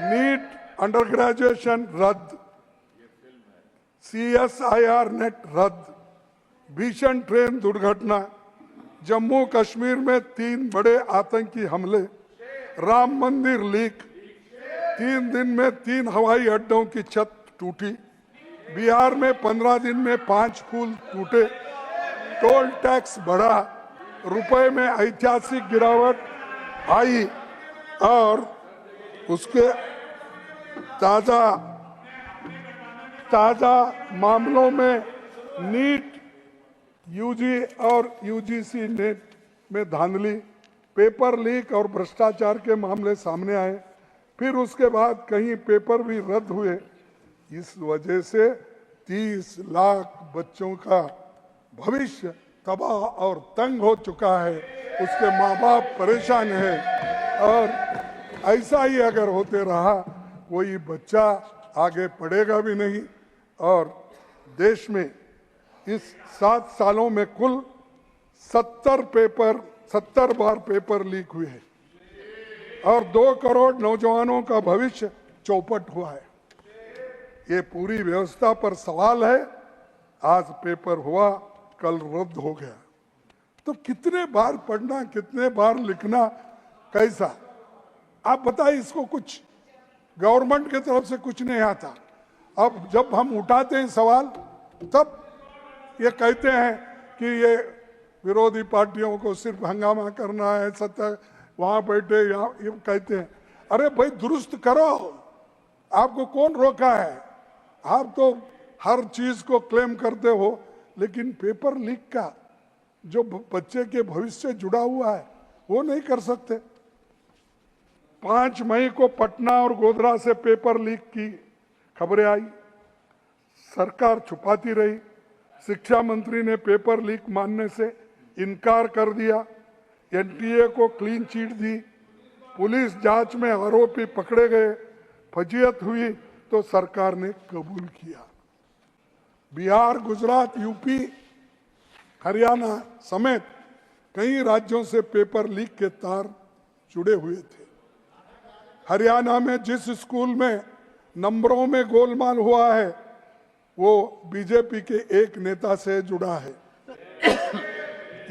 NEET undergraduation रद्द, CSIR नेट रद्द, भीषण ट्रेन दुर्घटना, जम्मू कश्मीर में 3 बड़े आतंकी हमले, राम मंदिर लीक, 3 दिन में 3 हवाई अड्डों की छत टूटी, बिहार में 15 दिन में 5 पुल टूटे, टोल टैक्स बढ़ा, रुपए में ऐतिहासिक गिरावट आई और उसके ताजा मामलों में नीट यूजी और यूजीसी नेट में धांधली, पेपर लीक और भ्रष्टाचार के मामले सामने आए। फिर उसके बाद कहीं पेपर भी रद्द हुए। इस वजह से 30 लाख बच्चों का भविष्य तबाह और तंग हो चुका है, उसके माँ बाप परेशान है और ऐसा ही अगर होते रहा कोई बच्चा आगे पढ़ेगा भी नहीं। और देश में इस 7 सालों में कुल 70 बार पेपर लीक हुए हैं और 2 करोड़ नौजवानों का भविष्य चौपट हुआ है। ये पूरी व्यवस्था पर सवाल है। आज पेपर हुआ, कल रद्द हो गया, तो कितने बार पढ़ना, कितने बार लिखना, कैसा? आप बताइए। इसको कुछ गवर्नमेंट की तरफ से कुछ नहीं आता। अब जब हम उठाते हैं सवाल तब ये कहते हैं कि ये विरोधी पार्टियों को सिर्फ हंगामा करना है, सत्ता वहां बैठे यहाँ, ये कहते हैं। अरे भाई दुरुस्त करो, आपको कौन रोका है? आप तो हर चीज को क्लेम करते हो, लेकिन पेपर लीक का जो बच्चे के भविष्य से जुड़ा हुआ है वो नहीं कर सकते। 5 मई को पटना और गोधरा से पेपर लीक की खबरें आई, सरकार छुपाती रही। शिक्षा मंत्री ने पेपर लीक मानने से इनकार कर दिया, एनटीए को क्लीन चिट दी, पुलिस जांच में आरोपी पकड़े गए, फजीयत हुई तो सरकार ने कबूल किया। बिहार, गुजरात, यूपी, हरियाणा समेत कई राज्यों से पेपर लीक के तार जुड़े हुए थे। हरियाणा में जिस स्कूल में नंबरों में गोलमाल हुआ है वो बीजेपी के एक नेता से जुड़ा है।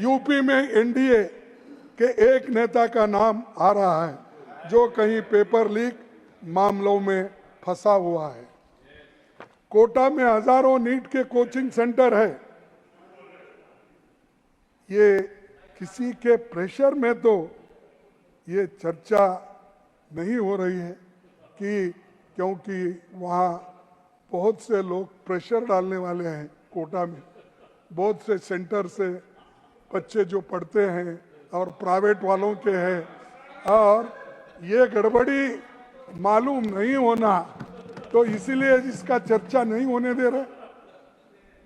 यूपी में एनडीए के एक नेता का नाम आ रहा है जो कहीं पेपर लीक मामलों में फंसा हुआ है। कोटा में हजारों नीट के कोचिंग सेंटर है। ये किसी के प्रेशर में तो ये चर्चा नहीं हो रही है कि क्योंकि वहाँ बहुत से लोग प्रेशर डालने वाले हैं। कोटा में बहुत से सेंटर से बच्चे जो पढ़ते हैं और प्राइवेट वालों के हैं और ये गड़बड़ी मालूम नहीं होना, तो इसीलिए इसका चर्चा नहीं होने दे रहे।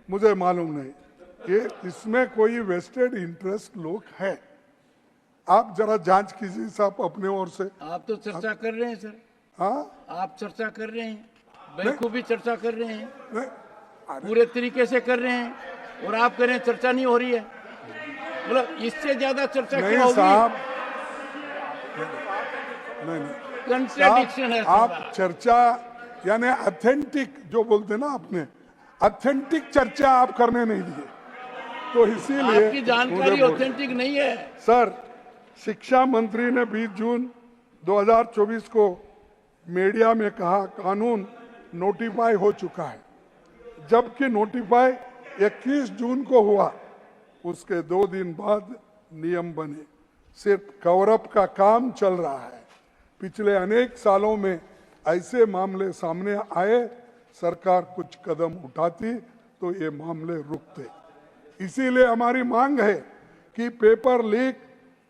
मुझे मालूम नहीं कि इसमें कोई वेस्टेड इंटरेस्ट लोग हैं। आप जरा जांच कीजिए साहब अपने ओर से। आप तो चर्चा कर रहे हैं सर। हाँ, आप चर्चा कर रहे हैं, बखूबी चर्चा कर रहे हैं, नहीं, पूरे तरीके से कर रहे हैं, और आप कह रहे हैं चर्चा नहीं हो रही है। मतलब इससे ज्यादा चर्चा क्या नहीं होगी? साहब, नहीं कंट्राडिक्शन है आप चर्चा यानी ऑथेंटिक जो बोलते ना आपने, ऑथेंटिक चर्चा आप करने नहीं दिए, तो इसीलिए आपकी जानकारी ऑथेंटिक नहीं है सर। शिक्षा मंत्री ने 20 जून 2024 को मीडिया में कहा कानून नोटिफाई हो चुका है, जबकि नोटिफाई 21 जून को हुआ। उसके 2 दिन बाद नियम बने। सिर्फ कवरअप का काम चल रहा है। पिछले अनेक सालों में ऐसे मामले सामने आए, सरकार कुछ कदम उठाती तो ये मामले रुकते। इसीलिए हमारी मांग है कि पेपर लीक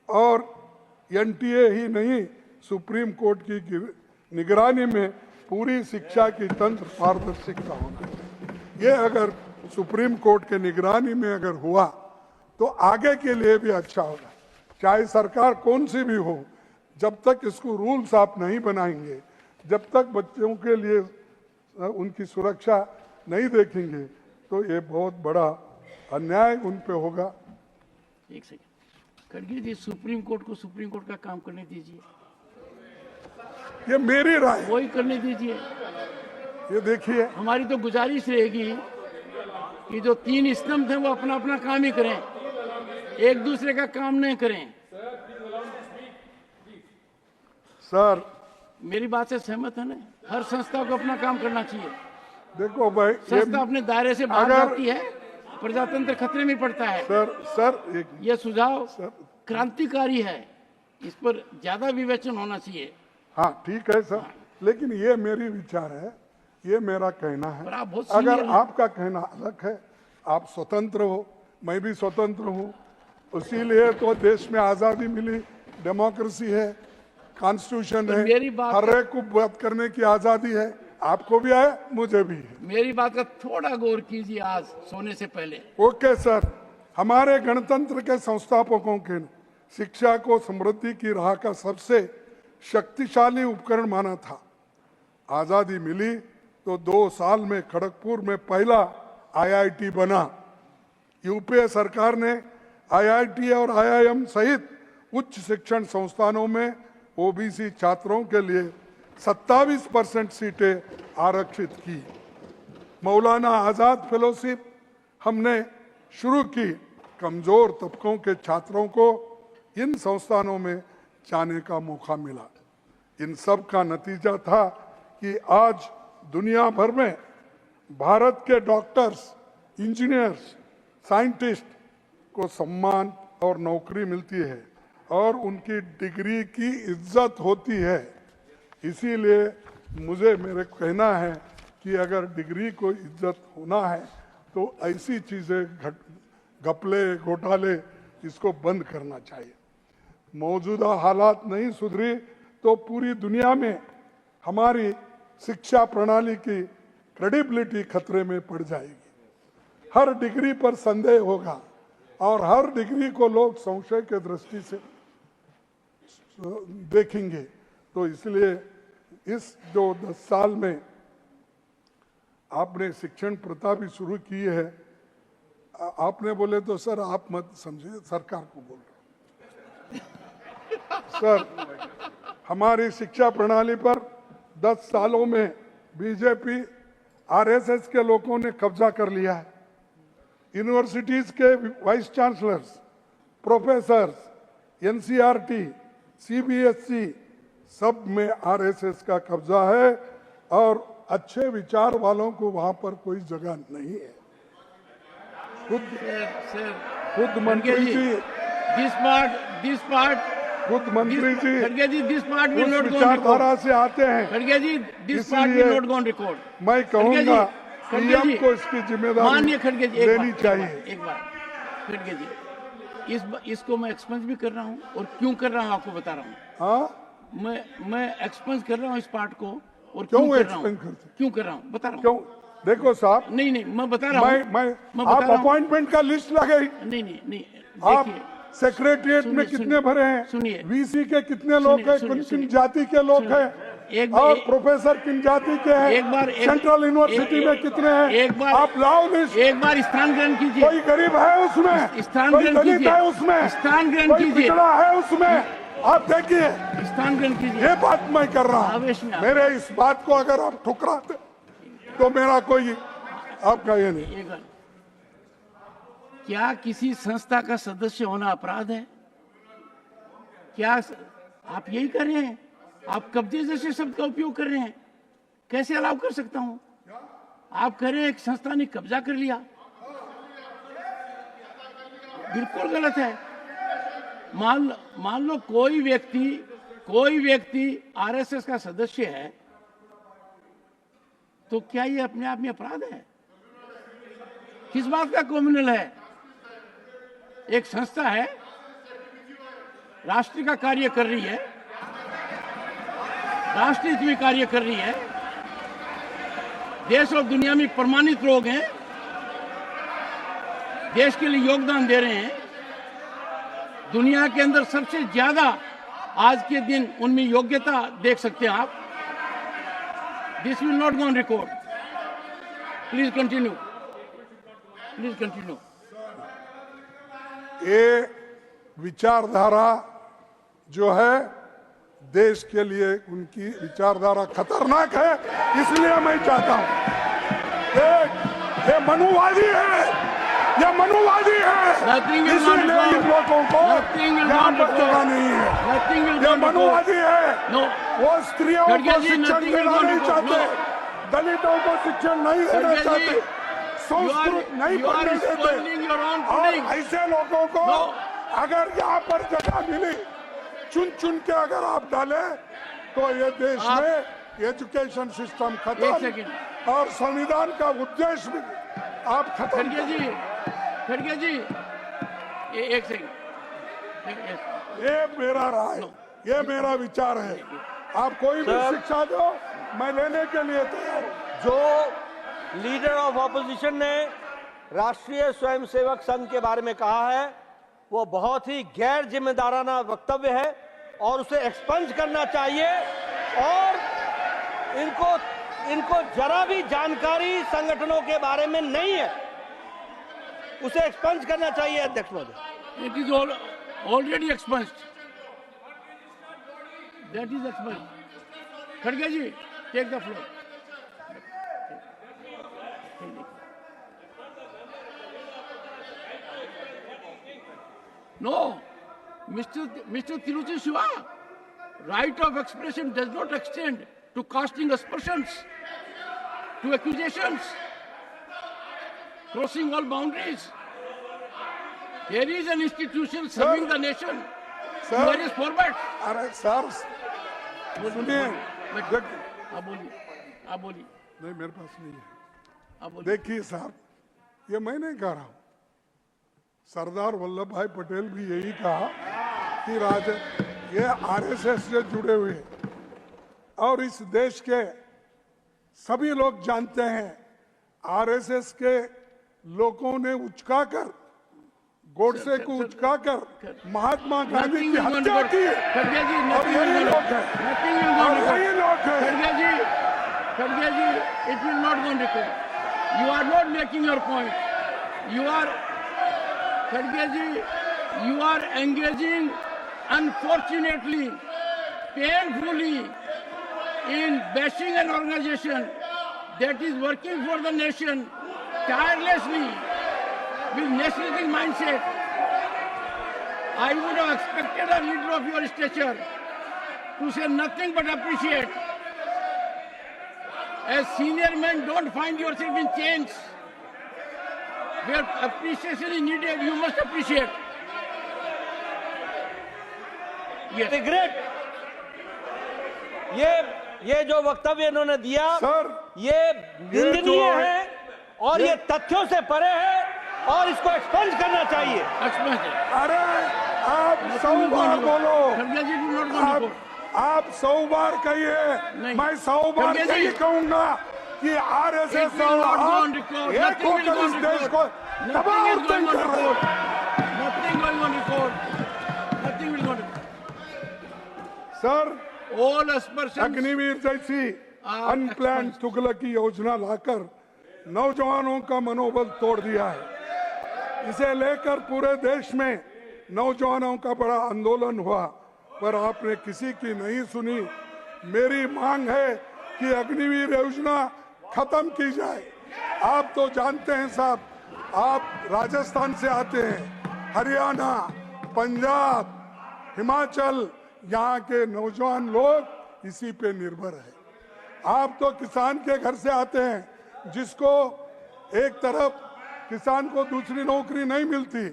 और एनटीए ही नहीं, सुप्रीम कोर्ट की निगरानी में पूरी शिक्षा की तंत्र पारदर्शिता होना चाहिए। ये अगर सुप्रीम कोर्ट के निगरानी में अगर हुआ तो आगे के लिए भी अच्छा होगा। चाहे सरकार कौन सी भी हो, जब तक इसको रूल्स आप नहीं बनाएंगे, जब तक बच्चों के लिए उनकी सुरक्षा नहीं देखेंगे तो ये बहुत बड़ा अन्याय उन पे होगा। एक सेकंड, खड़गे जी, सुप्रीम कोर्ट को सुप्रीम कोर्ट का काम करने दीजिए, ये मेरी राय है। वही करने दीजिए। ये देखिए, हमारी तो गुजारिश रहेगी कि जो 3 स्तंभ थे वो अपना अपना काम ही करें, एक दूसरे का काम नहीं करें। सर मेरी बात से सहमत है ना? हर संस्था को अपना काम करना चाहिए। देखो भाई, संस्था अपने दायरे से बाहर अगर- जाती है, प्रजातंत्र खतरे में पड़ता है। सर एक यह सुझाव सर, क्रांतिकारी है, इस पर ज्यादा विवेचन होना चाहिए। हाँ ठीक है सर, लेकिन ये मेरी विचार है, ये मेरा कहना है। पर आप बहुत अगर सीनियर हैं। आपका कहना अलग है, आप स्वतंत्र हो, मैं भी स्वतंत्र हूँ, इसीलिए तो देश में आजादी मिली, डेमोक्रेसी है, कॉन्स्टिट्यूशन तो है, मेरी बात- हर एक को बात करने की आजादी है। आपको भी है, मुझे भी है। मेरी बात का थोड़ा गौर कीजिए आज सोने से पहले। ओके सर, हमारे गणतंत्र के संस्थापकों के शिक्षा को समृद्धि की राह का सबसे शक्तिशाली उपकरण माना था। आजादी मिली तो 2 साल में खड़गपुर में पहला आईआईटी बना। यूपीए सरकार ने आईआईटी और आईआईएम सहित उच्च शिक्षण संस्थानों में ओबीसी छात्रों के लिए 27% सीटें आरक्षित की। मौलाना आजाद फेलोशिप हमने शुरू की। कमजोर तबकों के छात्रों को इन संस्थानों में जाने का मौका मिला। इन सब का नतीजा था कि आज दुनिया भर में भारत के डॉक्टर्स, इंजीनियर्स, साइंटिस्ट को सम्मान और नौकरी मिलती है और उनकी डिग्री की इज्जत होती है। इसीलिए मेरे कहना है कि अगर डिग्री को इज्जत होना है तो ऐसी चीज़ें घपले घोटाले इसको बंद करना चाहिए। मौजूदा हालात नहीं सुधरी तो पूरी दुनिया में हमारी शिक्षा प्रणाली की क्रेडिबिलिटी खतरे में पड़ जाएगी। हर डिग्री पर संदेह होगा और हर डिग्री को लोग संशय के दृष्टि से देखेंगे। तो इसलिए इस जो 10 साल में आपने शिक्षण प्रथा भी शुरू की है, आपने बोले तो सर आप मत समझिए, सरकार को बोल रहे सर, हमारी शिक्षा प्रणाली पर 10 सालों में बीजेपी आरएसएस के लोगों ने कब्जा कर लिया है। यूनिवर्सिटीज के vice chancellors, professors, NCERT, CBSE सब में आरएसएस का कब्जा है और अच्छे विचार वालों को वहां पर कोई जगह नहीं है। खुद मंत्री जी, दिस पार्ट खुद मंत्री जी खड़गे जी, दिस पार्ट विल उस नॉट गो विचारधारा से आते हैं। खड़गे ji, this part will not go record. मैं कहूंगा खड़गे पीएम जी, को इसकी जिम्मेदारी माननीय खड़गे जी, लेनी चाहिए। एक बार खड़गे जी, इसको मैं एक्सपेंस भी कर रहा हूँ और क्यों कर रहा हूँ आपको बता रहा हूँ। हाँ, मैं एक्सपेंस कर रहा हूँ इस पार्ट को और क्यों क्यों कर रहा हूँ, एक्सपेंस करते? क्यों कर रहा हूँ बता रहा हूँ। क्यों? देखो साहब, नहीं मैं बता रहा हूँ। मैं बता आप रहा हूँ। अपॉइंटमेंट का लिस्ट लगाई, नहीं आप देखिए, सेक्रेटरिएट में सुनिए, कितने भरे हैं, सुनिए। वीसी के कितने लोग हैं, सुनिए, किन सुनिए। जाति के लोग सुनिए। हैं एक- और एक- प्रोफेसर किन जाति के हैं, एक बार- सेंट्रल यूनिवर्सिटी में कितने हैं, एक बार- आप लाओ लिस्ट। एक बार स्थान ग्रहण कीजिए। कोई गरीब है उसमें, स्थान कोई ग्रहण दलित कीजिए। है उसमें, स्थान ग्रहण कोई कीजिए। पिछड़ा है उसमें, आप देखिए स्थान ग्रहण कीजिए। ये बात मैं कर रहा आवेश में हूँ। आप- मेरे इस बात को अगर आप ठुकराते तो मेरा कोई आपका ये नहीं। एक बार, क्या किसी संस्था का सदस्य होना अपराध है? क्या आप यही कर रहे हैं? आप कब्जे जैसे शब्द का उपयोग कर रहे हैं, कैसे अलाउ कर सकता हूं? आप कह रहे हैं एक संस्था ने कब्जा कर लिया, बिल्कुल गलत है। मान लो कोई व्यक्ति आरएसएस का सदस्य है, तो क्या ये अपने आप में अपराध है? किस बात का कम्युनल है? एक संस्था है, राष्ट्र का कार्य कर रही है, राष्ट्र हित में कार्य कर रही है, देश और दुनिया में प्रमाणित लोग हैं, देश के लिए योगदान दे रहे हैं। दुनिया के अंदर सबसे ज्यादा आज के दिन उनमें योग्यता देख सकते हैं आप। This will not go on record. Please continue, please continue. ये विचारधारा जो है देश के लिए, उनकी विचारधारा खतरनाक है, इसलिए मैं चाहता हूं ये मनुवादी है, ये मनुवादी है, Nothing will not इसीलिए इन record. लोगों को Nothing will यहाँ not पर record. जगह नहीं है। Nothing will ये not record. मनुवादी है, No. वो स्त्रियों खड़गे को जी, शिक्षण nothing will देना not नहीं record. चाहते, दलितों को शिक्षण नहीं देना खड़गे जी, चाहते, संस्कृत नहीं you are पढ़ने देते, spoiling your own और pudding. ऐसे लोगों को No. अगर यहाँ पर जगह मिली, चुन चुन के अगर आप डाले तो ये देश आप- में एजुकेशन सिस्टम एक खत्म सेकंड। और संविधान का उद्देश्य भी आप खत्म खड़गे जी, खड़गे जी, एक सेकंड। ये मेरा राय, ये मेरा विचार है। आप कोई भी सर- शिक्षा दो, मैं लेने के लिए तैयार हूं। जो लीडर ऑफ ऑपोजिशन ने राष्ट्रीय स्वयंसेवक संघ के बारे में कहा है वो बहुत ही गैर जिम्मेदाराना वक्तव्य है और उसे एक्सपंज करना चाहिए और इनको जरा भी जानकारी संगठनों के बारे में नहीं है, उसे एक्सपंज करना चाहिए अध्यक्ष महोदय। It is all already expunged. That is expunged. खड़गे जी, take the floor. No, Mr. Tiruchi Shiva, right of expression does not extend to casting aspersions, to accusations, crossing all boundaries. There is an institution serving the nation in Sir. various formats. अरे sir सुनिए, आप बोलिए, आप बोलिए, नहीं मेरे पास नहीं है। आप बोलिए। देखिए साहब, ये मैं नहीं कह रहा हूं, सरदार वल्लभ भाई पटेल भी यही कहा कि ये आरएसएस से जुड़े हुए हैं और इस देश के सभी लोग जानते हैं आरएसएस के लोगों ने उचकाकर, गोडसे को उचकाकर महात्मा गांधी की हत्या की खड़गे जी, और यही लोग हैं, और यही लोग हैं। खड़गे जी, it will not go on record. You are not making your point. You are, खड़गे जी, you are engaging unfortunately, painfully in bashing an organization that is working for the nation tirelessly with nationalistic mindset. I would have expected a leader of your stature to say nothing but appreciate. As senior men, don't find yourself in chains. Where appreciation is needed, you must appreciate. Yes. Regret, ये जो वक्तव्य इन्होंने दिया sir, ये निंदनीय जो है और ये तथ्यों से परे है और इसको एक्सपंज करना चाहिए। अरे आप 100 बार बोलो, खड़गे जी, do not go on record. आप 100 बार कहिए, नहीं। मैं 100 बार खड़गे जी, यही कहूंगा कि RSS It will not go on record. एक Nothing will होकर go इस on देश record. को Nothing तबाह is और going तंग on कर रहे हैं। record. Nothing going on record. Nothing will go on record. Sir, All aspersions. Agniveer जैसी आप अनप्लान expunged. तुगलकी योजना लाकर नौजवानों का मनोबल तोड़ दिया है। इसे लेकर पूरे देश में नौजवानों का बड़ा आंदोलन हुआ, पर आपने किसी की नहीं सुनी। मेरी मांग है कि अग्निवीर योजना खत्म की जाए। आप तो जानते हैं साहब, आप राजस्थान से आते हैं, हरियाणा, पंजाब, हिमाचल, यहाँ के नौजवान लोग इसी पे निर्भर है। आप तो किसान के घर से आते हैं, जिसको एक तरफ किसान को दूसरी नौकरी नहीं मिलती,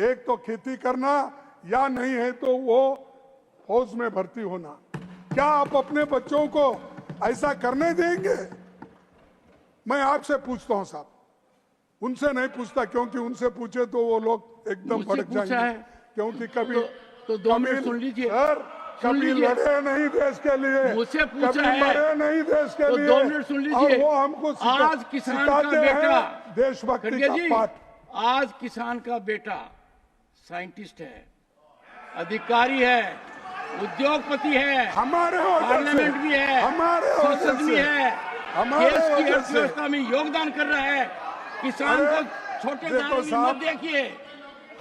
एक तो खेती करना या नहीं है तो वो फौज में भर्ती होना। क्या आप अपने बच्चों को ऐसा करने देंगे? मैं आपसे पूछता हूं साहब, उनसे नहीं पूछता, क्योंकि उनसे पूछे तो वो लोग एकदम मुझसे भड़क पूछा जाएंगे। है। क्योंकि कभी तो 2 मिनट सुन लीजिए। सर, सुन कभी लीजिए। लड़े नहीं देश के लिए, मुझसे पूछा कभी है। मरे नहीं देश के तो लिए। 2 मिनट सुन लीजिए। और वो हमको आज किसान का सिखाते बेटा, हैं देशभक्ति खड़गे का जी, पाठ। आज किसान का बेटा साइंटिस्ट है, अधिकारी है, उद्योगपति है, हमारे वजह से, पार्लियामेंट भी है, हमारे वजह संसद भी से। है, हमारे देश की वजह से। अर्थव्यवस्था में योगदान कर रहा है। किसान अरे, को छोटे देखो दायरे में साहब, मत देखिए।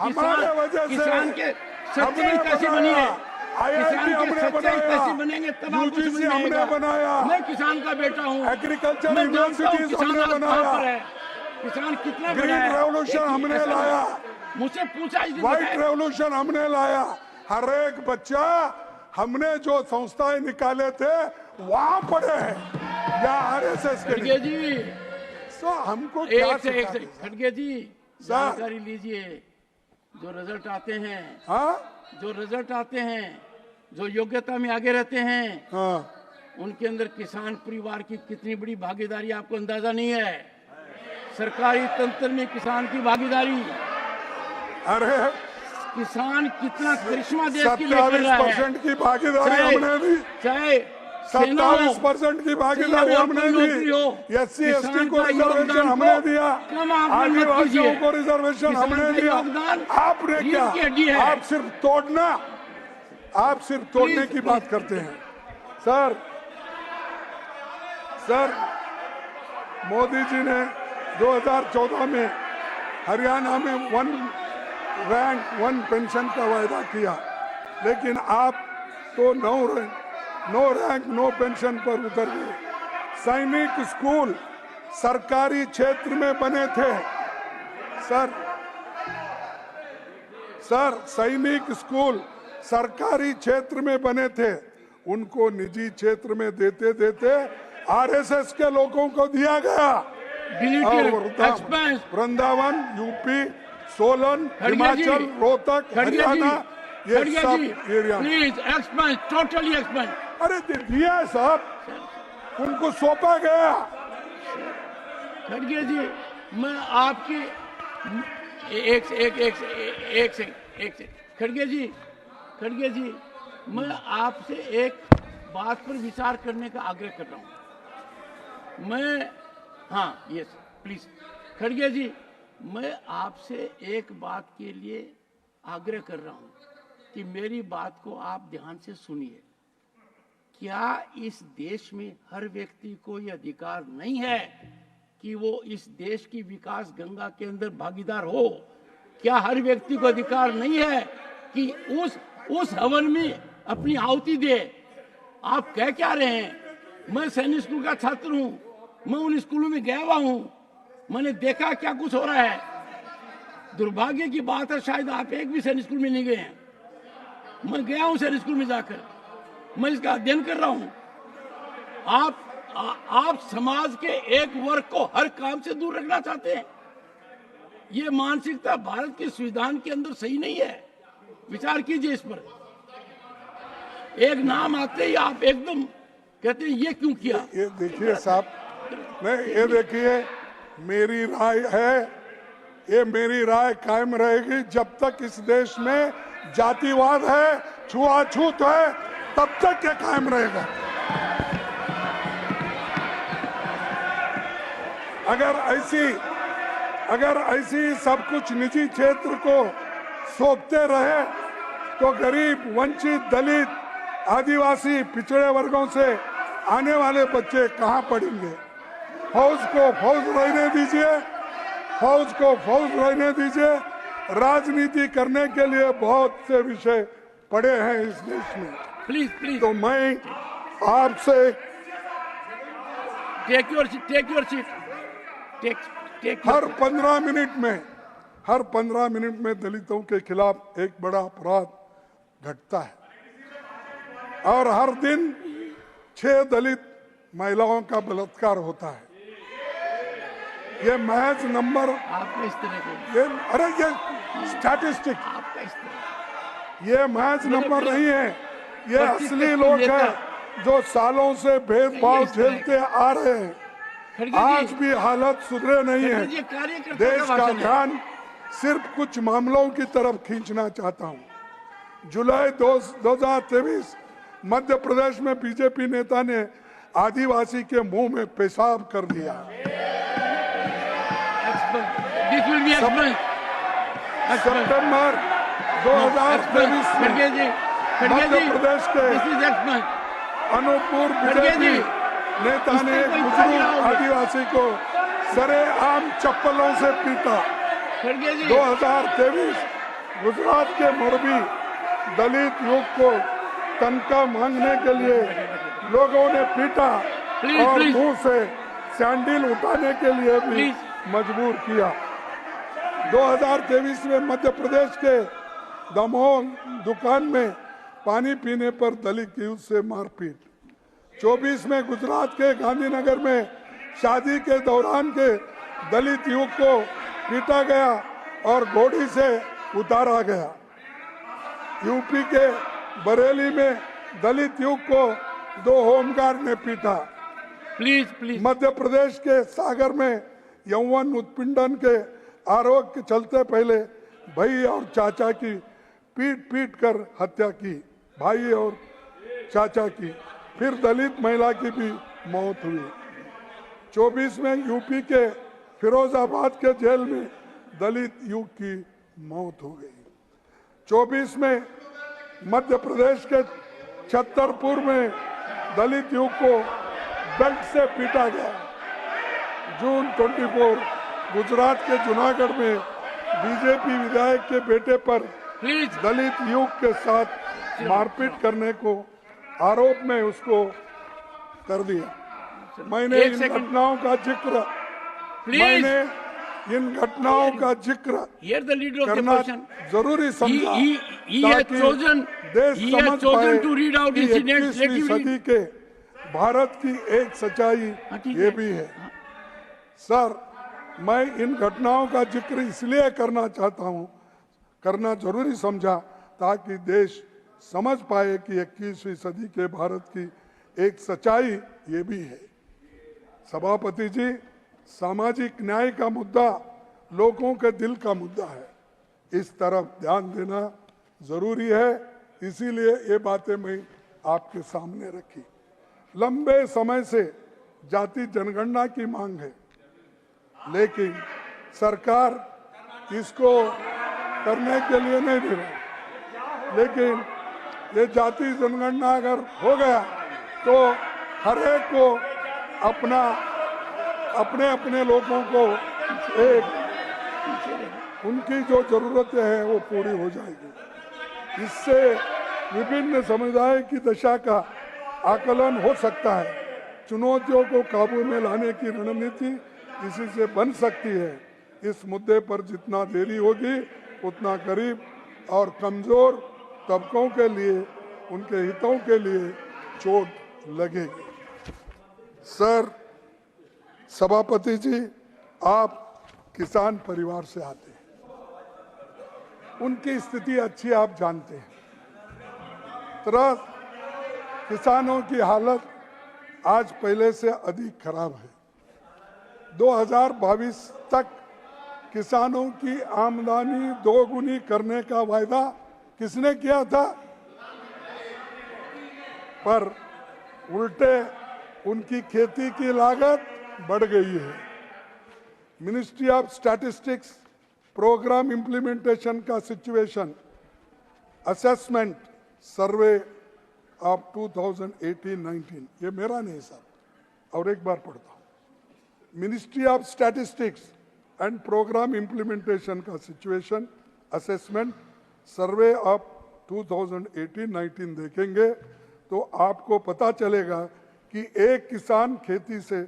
हमारे वजह से किसान के सच्चाई हमने कैसे बनाया, बनी है? IIT किसान के हमने सच्चाई बनाया, कैसे बनेंगे तब आपको UGC समझ में हमने आएगा। बनाया, मैं किसान का बेटा हूँ। एग्रीकल्चर मैं जानता हूँ यूनिवर्सिटीज किसान हमने आज कहाँ बनाया, पर है, किसान कितना बड़ा ग्रीन है। रेवोल्यूशन एक हमने ऐसा- लाया, मुझसे पूछा इसने व्हाइट बताया। रेवोल्यूशन हमने लाया। हर एक बच्चा हमने जो संस्थाएं निकाले थे वहां पढ़े हैं या RSS के खड़गे लिए। जी, तो हमको क्या एक से सिखाते हैं? खड़गे जी, सर। जानकारी लीजिए। जो रिजल्ट आते हैं, हाँ जो रिजल्ट आते हैं, जो योग्यता में आगे रहते हैं, हाँ, उनके अंदर किसान परिवार की कितनी बड़ी भागीदारी आपको अंदाजा नहीं है। सरकारी तंत्र में किसान की भागीदारी, अरे किसान कितना करिश्मा देश के लिए कर रहा है। 27% की भागीदारी चाहे- हमने दी, चाहे सेना हो, 27% की भागीदारी चाहे और हमने कोई नौकरी दी, हो, SC ST किसान को का रिजर्वेशन योगदान हमने को दिया, कम आप मत आदिवासियों कीजिए। को रिजर्वेशन किसान हमने का दिया। योगदान आपने रीढ़ क्या, की हड्डी है। आप सिर्फ तोड़ना, आप सिर्फ तोड़ने प्लीज, की बात करते हैं। सर मोदी जी ने 2014 में हरियाणा में 1 रैंक 1 पेंशन का वायदा किया, लेकिन आप तो 9 रैंक 9 पेंशन पर उतर गए। सैनिक स्कूल सरकारी क्षेत्र में बने थे। सर सैनिक स्कूल सरकारी क्षेत्र में बने थे, उनको निजी क्षेत्र में देते देते RSS के लोगों को दिया गया। Deleted expense. Vrindavan, UP, Solan, खड़गे जी, हिमाचल, रोहतक, खड़गे जी, हरियाणा, ये खड़गे सब ji, area. Please expunge, totally expunge. अरे दिया है साहब, उनको सौंपा गया। खड़गे जी, मैं आपकी एक से खड़गे जी, मैं आपसे एक बात पर विचार करने का आग्रह कर रहा हूँ। मैं, हाँ यस प्लीज। खड़गे जी, मैं आपसे एक बात के लिए आग्रह कर रहा हूँ कि मेरी बात को आप ध्यान से सुनिए। क्या इस देश में हर व्यक्ति को यह अधिकार नहीं है कि वो इस देश की विकास गंगा के अंदर भागीदार हो? क्या हर व्यक्ति को अधिकार नहीं है कि उस हवन में अपनी आहुति दे? आप कह क्या रहे हैं? मैं सैनिक स्कूल का छात्र हूं, मैं उन स्कूलों में गया हुआ हूं, मैंने देखा क्या कुछ हो रहा है। दुर्भाग्य की बात है, शायद आप एक भी सैनिक स्कूल में नहीं गए हैं। मैं गया हूं सैनिक स्कूल में जाकर, मैं इसका अध्ययन कर रहा हूं। आप समाज के एक वर्ग को हर काम से दूर रखना चाहते हैं। ये मानसिकता भारत के संविधान के अंदर सही नहीं है। विचार कीजिए इस पर। एक नाम आते ही आप एकदम कहते हैं ये क्यों किया? ये देखिए साहब, नहीं ये देखिए, मेरी राय है, ये मेरी राय कायम रहेगी जब तक इस देश में जातिवाद है, छुआछूत है, तब तक ये कायम रहेगा। अगर ऐसी सब कुछ निजी क्षेत्र को सौंपते रहे तो गरीब, वंचित, दलित, आदिवासी, पिछड़े वर्गों से आने वाले बच्चे कहाँ पढ़ेंगे? फौज को फौज रहने दीजिए, फौज को फौज रहने दीजिए। राजनीति करने के लिए बहुत से विषय पड़े हैं इस देश में। प्लीज तो मैं आपसे टेक योर सीट। हर 15 मिनट में दलितों के खिलाफ एक बड़ा अपराध घटता है और हर दिन 6 दलित महिलाओं का बलात्कार होता है। ये महज नंबर, आपका इस तरह के ये स्टैटिस्टिक, आपका इस तरह ये महज नंबर नहीं है, ये असली लोग हैं जो सालों से भेदभाव झेलते आ रहे हैं। आज भी हालत सुधरे नहीं है। देश का ध्यान सिर्फ कुछ मामलों की तरफ खींचना चाहता हूं। जुलाई 2023 मध्य प्रदेश में बीजेपी नेता ने आदिवासी के मुंह में पेशाब कर दिया। सितंबर 2023 में मध्य प्रदेश के अनूपपुर, बीजेपी नेता ने इस पे कोई बुजुर्ग क्या गिराओगे? आदिवासी को सरेआम चप्पलों से पीटा। खड़गे जी 2023 गुजरात के मोरबी दलित युवक को तनख्वाह मांगने के लिए लोगों ने पीटा Please, और please. मुंह से सैंडल उठाने के लिए भी Please. मजबूर किया। 2023 में मध्य प्रदेश के दमोह दुकान में पानी पीने पर दलित युवक से मारपीट। 24 में गुजरात के गांधीनगर में शादी के दौरान के दलित युवक को पीटा गया और घोड़ी से उतारा गया। यूपी के बरेली में दलित युवक को 2 होमगार्ड ने पीटा। प्लीज प्लीज मध्य प्रदेश के सागर में यौवन उत्पीड़न के आरोप के चलते पहले भाई और चाचा की पीट पीट कर हत्या की, भाई और चाचा की। फिर दलित महिला की भी मौत हुई। 24 में यूपी के फिरोजाबाद के जेल में दलित युवक की मौत हो गई। 24 में मध्य प्रदेश के छतरपुर में दलित युवक को बेल्ट से पीटा गया। जून 24 गुजरात के जूनागढ़ में बीजेपी विधायक के बेटे पर प्लीज दलित युवक के साथ मारपीट करने को आरोप में उसको कर दिया। मैंने एक इन सेकंड। घटनाओं का जिक्र प्लीज मैंने इन घटनाओं का जिक्र here the leader of the करना पर्सन जरूरी समझा he has ताकि chosen- देश he has समझ chosen पाए to read out कि incidents 21वीं relatively- सदी के भारत की एक सच्चाई ठीक ये है। भी है। सर, मैं इन घटनाओं का जिक्र इसलिए करना चाहता हूं, करना जरूरी समझा ताकि देश समझ पाए कि 21वीं सदी के भारत की एक सच्चाई ये भी है। सभापति जी, सामाजिक न्याय का मुद्दा लोगों के दिल का मुद्दा है, इस तरफ ध्यान देना जरूरी है। इसीलिए ये बातें मैं आपके सामने रखी। लंबे समय से जाति जनगणना की मांग है, लेकिन सरकार इसको करने के लिए नहीं दे रही। लेकिन ये जाति जनगणना अगर हो गया तो हर एक को अपने अपने लोगों को एक उनकी जो जरूरतें हैं वो पूरी हो जाएगी। इससे विभिन्न समुदाय की दशा का आकलन हो सकता है। चुनौतियों को काबू में लाने की रणनीति इसी से बन सकती है। इस मुद्दे पर जितना देरी होगी उतना गरीब और कमजोर तबकों के लिए, उनके हितों के लिए चोट लगेगी। सर, सभापति जी, आप किसान परिवार से आते हैं, उनकी स्थिति अच्छी आप जानते हैं। तरह किसानों की हालत आज पहले से अधिक खराब है। 2022 तक किसानों की आमदनी दोगुनी करने का वायदा किसने किया था? पर उल्टे उनकी खेती की लागत बढ़ गई है। Ministry of statistics programme implementation का सिचुएशन असेसमेंट सर्वे ऑफ 2018-19, ये मेरा नहीं साहब, और एक बार पढ़ता हूं। Ministry of statistics and programme implementation का सिचुएशन असेसमेंट सर्वे ऑफ 2018-19 देखेंगे तो आपको पता चलेगा कि एक किसान खेती से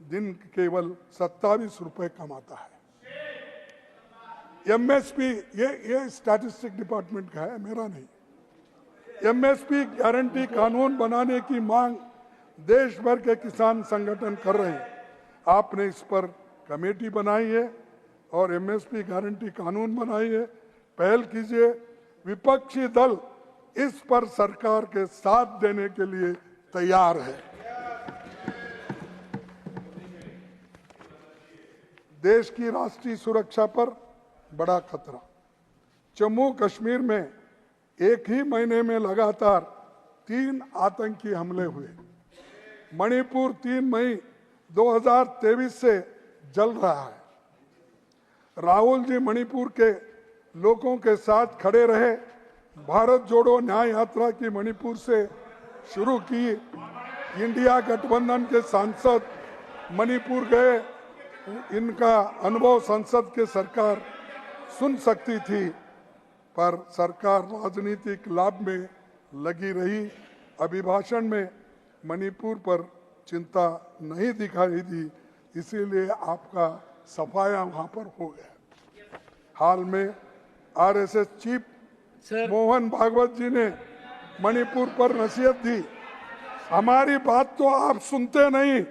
दिन केवल 27 रुपए कमाता है। एमएसपी, ये स्टैटिस्टिक डिपार्टमेंट का है, मेरा नहीं। एमएसपी गारंटी कानून बनाने की मांग देश भर के किसान संगठन कर रहे हैं। आपने इस पर कमेटी बनाई है और एमएसपी गारंटी कानून बनाई है, पहल कीजिए। विपक्षी दल इस पर सरकार के साथ देने के लिए तैयार है। देश की राष्ट्रीय सुरक्षा पर बड़ा खतरा। जम्मू कश्मीर में एक ही महीने में लगातार 3 आतंकी हमले हुए। मणिपुर 3 मई 2023 से जल रहा है। राहुल जी मणिपुर के लोगों के साथ खड़े रहे। भारत जोड़ो न्याय यात्रा की मणिपुर से शुरू की इंडिया गठबंधन के सांसद मणिपुर गए, इनका अनुभव संसद के सरकार सुन सकती थी, पर सरकार राजनीतिक लाभ में लगी रही। अभिभाषण में मणिपुर पर चिंता नहीं दिखाई दी, इसीलिए आपका सफाया वहां पर हो गया। हाल में RSS chief sir Mohan Bhagwat ji ने मणिपुर पर नसीहत दी। हमारी बात तो आप सुनते नहीं।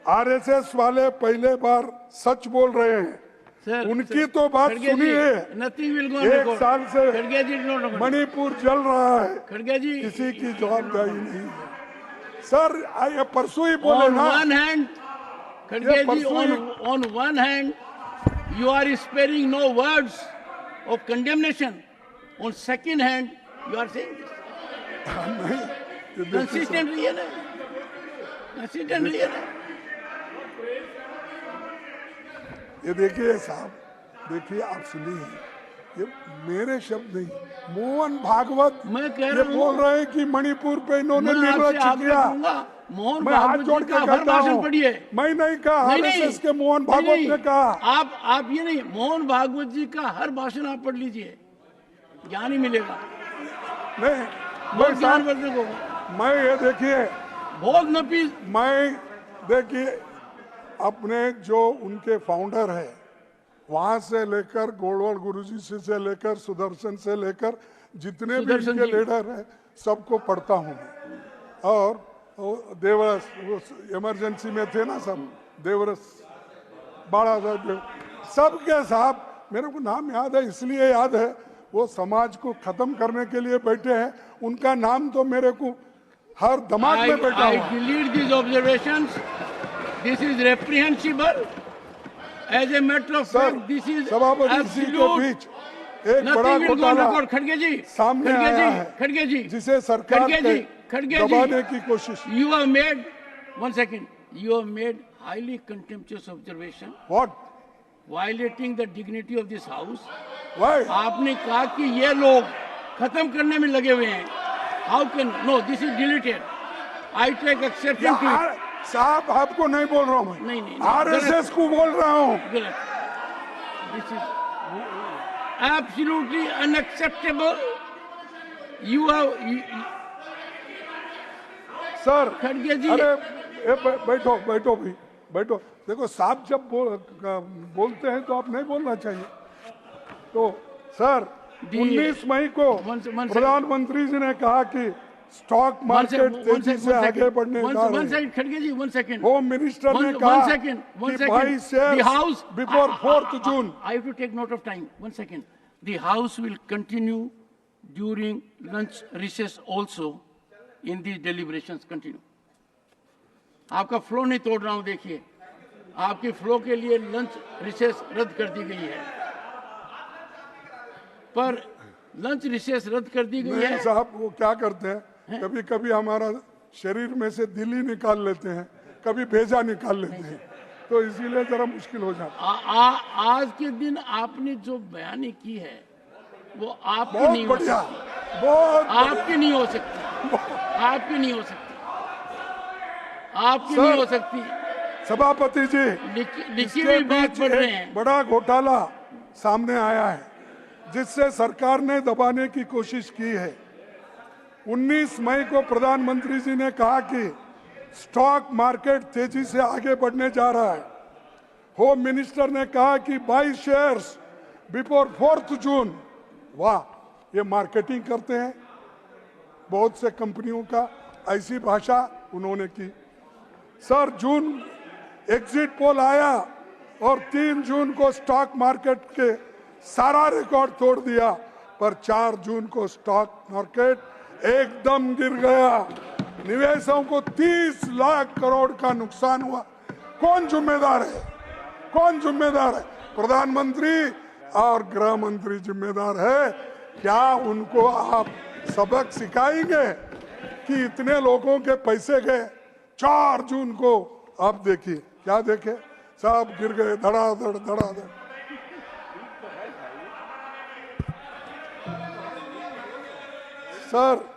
आरएसएस वाले पहले बार सच बोल रहे हैं, सर उनकी तो बात सुनिए। नथिंग विल गो एक साल से खड़गे जी मणिपुर जल रहा है, खड़गे जी किसी की जवाबदारी नहीं है। सर ये परसों ही बोले on ना, one hand खड़गे जी परसों on one hand you are sparing no words of condemnation, on second hand you are saying this नहीं, ये देखिए consistent रहिए ना, consistent रहिए ना। ये देखिए साहब, देखिए आप सुनिए, ये मेरे शब्द नहीं, मोहन भागवत मैं कह ये रहा हूँ बोल रहे हैं कि मणिपुर पे इन्होंने मैं आपसे निर्लक्ष्य आग्रह किया। करूंगा, मोहन मैं हाथ भागवत जोड़ जी के का हर कहता भाषण हूँ, पढ़िए। मैं नहीं कहा, नहीं, आरएसएस के मोहन नहीं, भागवत ने कहा। आप ये नहीं, मोहन भागवत जी का हर भाषण आप पढ़ लीजिए, ज्ञान ही मिलेगा, नहीं, बहुत ज्ञान वर्धक होगा। मैं ये देखिए, भोग नपी मैं देखिए अपने जो उनके फाउंडर है वहां से लेकर गोलवाल गुरुजी से लेकर सुदर्शन से लेकर जितने भी सुदर्शन इनके जी। लीडर हैं सबको पढ़ता हूँ और देवरस इमरजेंसी में थे ना सब, देवरस बाड़ा साहब सबके साहब मेरे को नाम याद है, इसलिए याद है वो समाज को खत्म करने के लिए बैठे हैं। उनका नाम तो मेरे को हर दिमाग में बैठा I हुआ है। delete these observations. This is reprehensible. As a matter of sir fact, this is सभापति जी के absolute. बीच एक बड़ा Nothing will go on घोटाला record. खड़गे जी, सामने खड़गे आया जी, है, खड़गे जी, जिसे सरकार खड़गे पे जी, खड़गे जी, दबाने की कोशिश। You have made, one second, you have made highly contemptuous observation, What? violating the dignity of this house. Why? आपने कहा कि ये लोग खत्म करने में लगे हुए हैं। How can, no, this is deleted. I take exception to it. साहब आपको नहीं बोल रहा हूँ मैं, नहीं, नहीं, आरएसएस को बोल रहा हूँ। गलत। This is absolutely unacceptable. You have, sir खड़गे जी, अरे बैठो बैठो भाई बैठो। देखो साहब जब बोलते हैं तो आप नहीं बोलना चाहिए। तो सर 19 मई को प्रधानमंत्री जी ने कहा कि स्टॉक मार्केट तेजी से आगे बढ़ने जा रहे हैं। खड़गे जी, one second. होम मिनिस्टर ने कहा कि 22 share The House, before 4th June. I have to take note of time. One second. The House will continue during lunch recess also in these deliberations. Continue. आपका flow नहीं तोड़ रहा हूं, देखिए आपके फ्लो के लिए लंच रिसेस रद्द कर दी गई है, पर लंच रिसेस रद्द कर दी गई नहीं है। साहब वो क्या करते हैं, कभी कभी हमारा शरीर में से दिल ही निकाल लेते हैं, कभी भेजा निकाल लेते हैं, तो इसीलिए जरा मुश्किल हो जाता है। आज के दिन आपने जो बयानी की है वो आपकी बहुत नहीं हो बढ़िया, सकती, बहुत आपकी नहीं हो सकती, आपकी नहीं हो सकती, आपकी सर, नहीं हो सकती। सभापति जी लिखी इसके हुई बात बीच पढ़ रहे एक हैं। बड़ा घोटाला सामने आया है जिससे सरकार ने दबाने की कोशिश की है। 19 मई को प्रधानमंत्री जी ने कहा कि स्टॉक मार्केट तेजी से आगे बढ़ने जा रहा है। होम मिनिस्टर ने कहा कि 22 शेयर्स बिफोर 4th जून। वाह, ये मार्केटिंग करते हैं बहुत से कंपनियों का, ऐसी भाषा उन्होंने की। सर जून एग्जिट पोल आया और 3 जून को स्टॉक मार्केट के सारा रिकॉर्ड तोड़ दिया, पर 4 जून को स्टॉक मार्केट एकदम गिर गया। निवेशकों को 30 लाख करोड़ का नुकसान हुआ। कौन जिम्मेदार है, कौन जिम्मेदार है? प्रधानमंत्री और गृह मंत्री जिम्मेदार है। क्या उनको आप सबक सिखाएंगे कि इतने लोगों के पैसे गए? 4 जून को आप देखिए, क्या देखे, सब गिर गए धड़ाधड़ धड़ाधड़। सर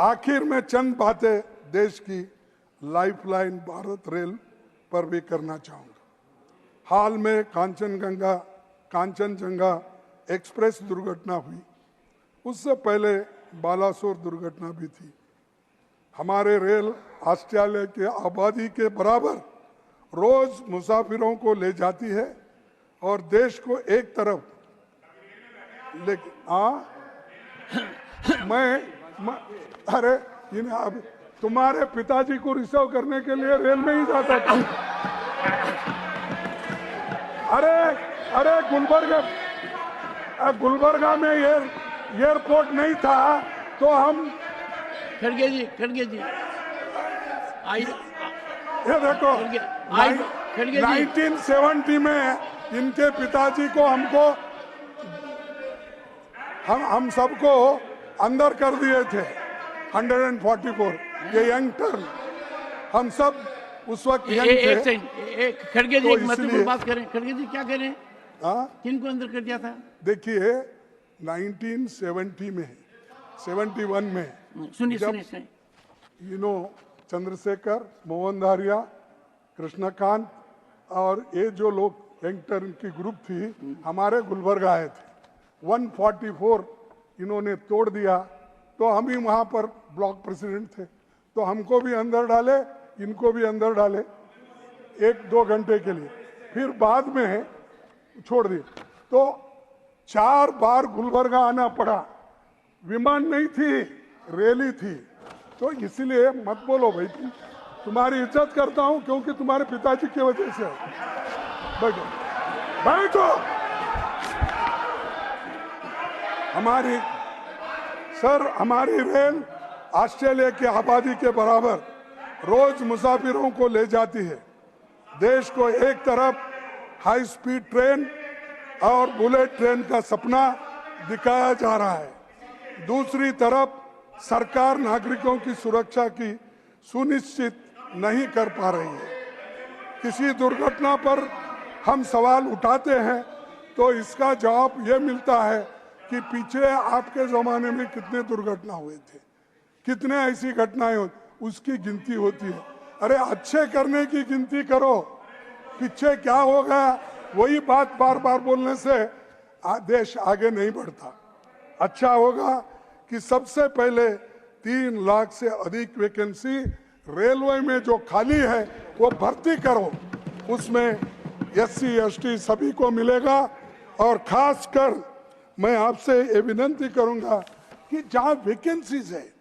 आखिर में चंद बातें देश की लाइफलाइन भारत रेल पर भी करना चाहूँगा। हाल में कांचनजंगा एक्सप्रेस दुर्घटना हुई, उससे पहले बालासोर दुर्घटना भी थी। हमारे रेल ऑस्ट्रेलिया के आबादी के बराबर रोज मुसाफिरों को ले जाती है और देश को एक तरफ अरे अब तुम्हारे पिताजी को रिसीव करने के लिए रेल में ही जाता था। अरे गुलबर्गा में एयरपोर्ट नहीं था तो हम खड़गे जी ये देखो खड़गे जी 1970 में इनके पिताजी को हम सबको अंदर कर दिए थे 144 ये यंग टर्न हम सब उस वक्त यंग थे। खड़गे जी तो एक महत्वपूर्ण इसलिए- बात करें। खड़गे जी क्या कह रहे हैं? किनको अंदर कर दिया था? देखिए 1970 में 71 में सुनिए जब चंद्रशेखर, मोहनधारिया, कृष्णकांत और ये जो लोग यंग टर्न की ग्रुप थी हमारे गुलबर्गा आए थे। 144 इन्होंने तोड़ दिया तो हम ही वहां पर ब्लॉक प्रेसिडेंट थे, तो हमको भी अंदर डाले, इनको भी अंदर डाले 1-2 घंटे के लिए, फिर बाद में छोड़ दिए। तो 4 बार गुलबर्गा आना पड़ा, विमान नहीं थी, रेल ही थी। तो इसलिए मत बोलो भाई, तुम्हारी इज्जत करता हूं क्योंकि तुम्हारे पिताजी की वजह से। बैठो। हमारी रेल ऑस्ट्रेलिया की आबादी के बराबर रोज मुसाफिरों को ले जाती है। देश को एक तरफ हाई स्पीड ट्रेन और बुलेट ट्रेन का सपना दिखाया जा रहा है, दूसरी तरफ सरकार नागरिकों की सुरक्षा की सुनिश्चित नहीं कर पा रही है। किसी दुर्घटना पर हम सवाल उठाते हैं तो इसका जवाब ये मिलता है कि पीछे आपके जमाने में कितने दुर्घटना हुए थे, कितने ऐसी घटनाएं हुई, उसकी गिनती होती है। अरे अच्छे करने की गिनती करो, पीछे क्या हो गया वही बात बार बार बोलने से देश आगे नहीं बढ़ता। अच्छा होगा कि सबसे पहले 3 लाख से अधिक वैकेंसी रेलवे में जो खाली है वो भर्ती करो, उसमें SC ST सभी को मिलेगा। और खासकर मैं आपसे ये विनती करूंगा कि जहां वैकेंसीज है,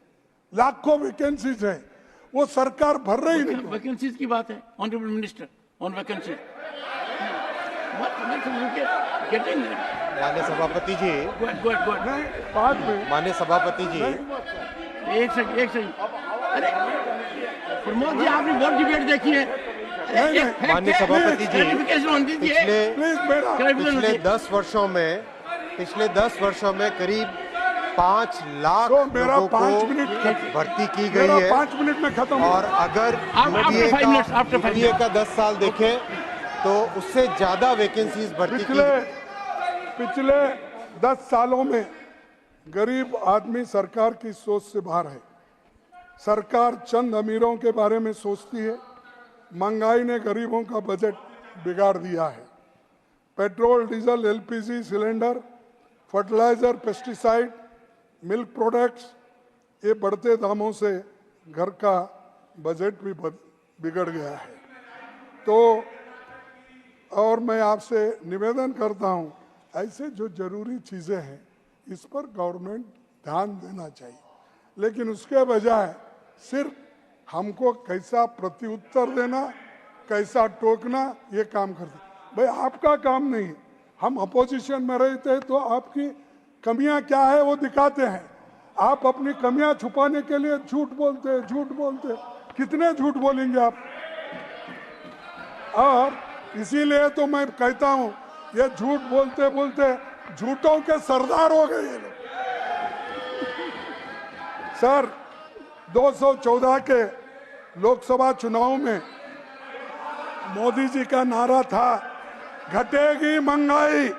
लाखों वैकेंसीज है, वो सरकार भर रही नहीं। वैकेंसीज की बात है ऑनरेबल मिनिस्टर ऑन वैकेंसी। माननीय सभापति जी, बाद में माननीय सभापति जी, एक सेकंड। अरे प्रमोद जी, आपने बहुत डिबेट देखी है। माननीय सभापति जी, पिछले 10 वर्षों में करीब 5 लाख तो मेरा लोगों 5 को मिनट भर्ती की गई मेरा है। 5 मिनट में खत्म। और अगर यूपीए का 10 साल देखें तो उससे ज्यादा वैकेंसीज भर्ती की। पिछले 10 सालों में गरीब आदमी सरकार की सोच से बाहर है। सरकार चंद अमीरों के बारे में सोचती है। महंगाई ने गरीबों का बजट बिगाड़ दिया है। Petrol, diesel, LPG cylinder, fertiliser, pesticide, milk products, ये बढ़ते दामों से घर का बजट भी बिगड़ गया है। तो और मैं आपसे निवेदन करता हूं, ऐसे जो जरूरी चीजें हैं इस पर गवर्नमेंट ध्यान देना चाहिए, लेकिन उसके बजाय सिर्फ हमको कैसा प्रत्युत्तर देना, कैसा टोकना, ये काम करते। भाई आपका काम नहीं, हम अपोजिशन में रहते तो आपकी कमियां क्या है वो दिखाते हैं। आप अपनी कमियां छुपाने के लिए झूठ बोलते, कितने झूठ बोलेंगे आप। और इसीलिए तो मैं कहता हूं, ये झूठ बोलते बोलते झूठों के सरदार हो गए ये लोग। सर 214 के लोकसभा चुनाव में मोदी जी का नारा था, घटेगी महंगाई,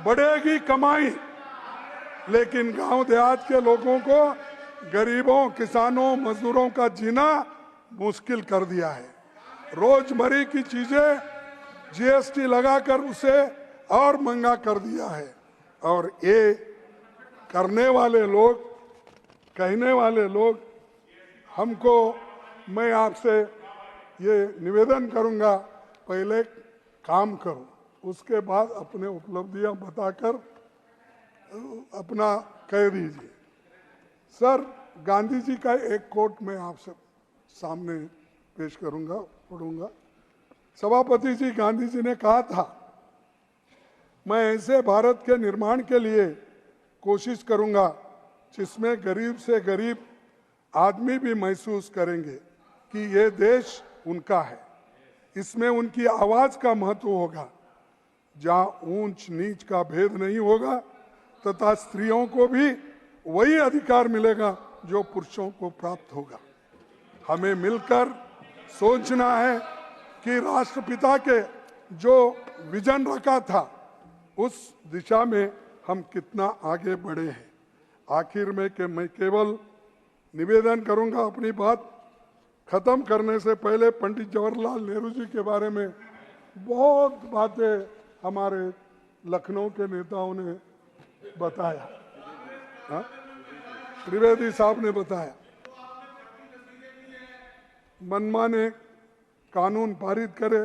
बढ़ेगी कमाई, लेकिन गांव देहात के लोगों को, गरीबों, किसानों, मजदूरों का जीना मुश्किल कर दिया है। रोजमर्रा की चीजें जीएसटी लगाकर उसे और महंगा कर दिया है। और ये करने वाले लोग, कहने वाले लोग, हमको, मैं आपसे ये निवेदन करूंगा, पहले काम करो, उसके बाद अपने उपलब्धियां बताकर अपना कह दीजिए। सर, गांधी जी का एक कोट मैं आपसे सामने पेश करूंगा, पढ़ूंगा। सभापति जी, गांधी जी ने कहा था, मैं ऐसे भारत के निर्माण के लिए कोशिश करूंगा जिसमें गरीब से गरीब आदमी भी महसूस करेंगे कि ये देश उनका है, इसमें उनकी आवाज का महत्व होगा, जहां ऊंच नीच का भेद नहीं होगा तथा स्त्रियों को भी वही अधिकार मिलेगा जो पुरुषों को प्राप्त होगा। हमें मिलकर सोचना है कि राष्ट्रपिता के जो विजन रखा था उस दिशा में हम कितना आगे बढ़े हैं। आखिर में कि मैं केवल निवेदन करूंगा, अपनी बात खत्म करने से पहले पंडित जवाहरलाल नेहरू जी के बारे में बहुत बातें हमारे लखनऊ के नेताओं ने बताया, त्रिवेदी साहब ने बताया। मनमाने कानून पारित करे,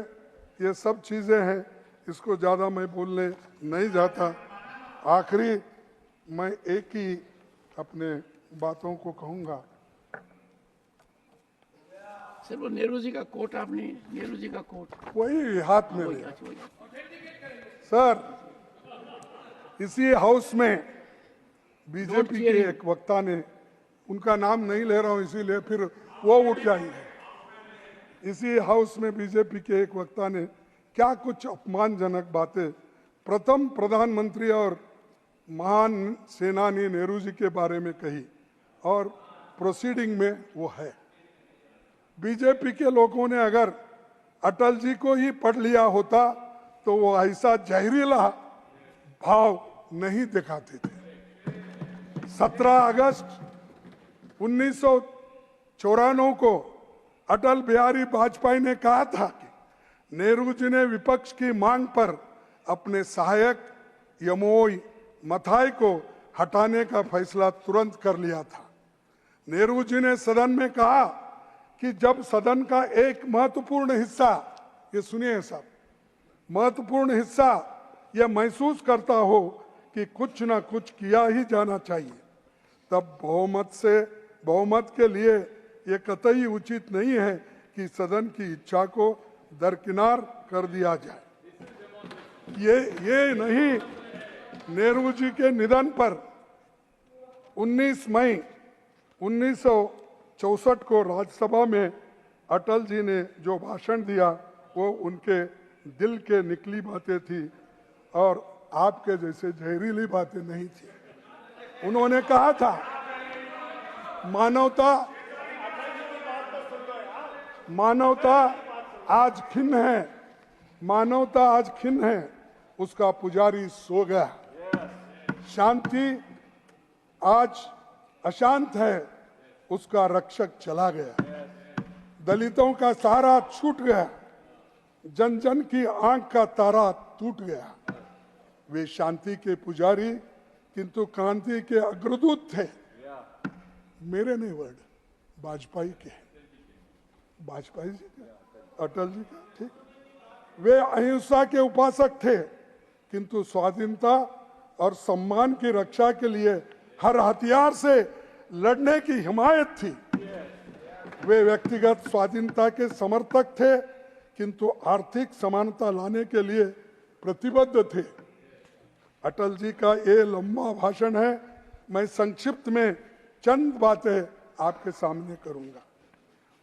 ये सब चीजें हैं, इसको ज्यादा मैं बोलने नहीं जाता। आखिरी मैं एक ही अपने बातों को कहूंगा। सर, वो नेहरू जी का कोट, आपने नेहरू जी का कोट वही हाथ में वही, लिया। अच्छा, वही। सर, इसी हाउस में बीजेपी के एक वक्ता ने, उनका नाम नहीं ले रहा हूं इसीलिए फिर वो उठ जाएंगे। इसी हाउस में बीजेपी के एक वक्ता ने क्या कुछ अपमानजनक बातें प्रथम प्रधानमंत्री और महान सेनानी नेहरू जी के बारे में कही, और प्रोसीडिंग में वो है। बीजेपी के लोगों ने अगर अटल जी को ही पढ़ लिया होता तो वो ऐसा जहरीला भाव नहीं दिखाते थे। 17 अगस्त 1994 को अटल बिहारी वाजपेयी ने कहा था कि नेहरू जी ने विपक्ष की मांग पर अपने सहायक यमोई मथाई को हटाने का फैसला तुरंत कर लिया था। नेहरू जी ने सदन में कहा कि जब सदन का एक महत्वपूर्ण हिस्सा, ये सुनिए साहब, महत्वपूर्ण हिस्सा यह महसूस करता हो कि कुछ ना कुछ किया ही जाना चाहिए, तब बहुमत के लिए ये कतई उचित नहीं है कि सदन की इच्छा को दरकिनार कर दिया जाए। ये नहीं, नेहरू जी के निधन पर 19 मई 1964 को राज्यसभा में अटल जी ने जो भाषण दिया वो उनके दिल के निकली बातें थी और आपके जैसे जहरीली बातें नहीं थी। उन्होंने कहा था, मानवता आज खिन्न है, मानवता आज खिन्न है, उसका पुजारी सो गया। शांति आज अशांत है, उसका रक्षक चला गया। दलितों का सहारा छूट गया, जन जन की आंख का तारा टूट गया। वे शांति के पुजारी किंतु क्रांति के अग्रदूत थे। मेरे नहीं वर्ड, वाजपेयी के, वाजपेयी जी के, अटल जी का, ठीक। वे अहिंसा के उपासक थे किंतु स्वाधीनता और सम्मान की रक्षा के लिए हर हथियार से लड़ने की हिमायत थी। वे व्यक्तिगत स्वाधीनता के समर्थक थे किंतु आर्थिक समानता लाने के लिए प्रतिबद्ध थे। अटल जी का ये लंबा भाषण है, मैं संक्षिप्त में चंद बातें आपके सामने करूंगा।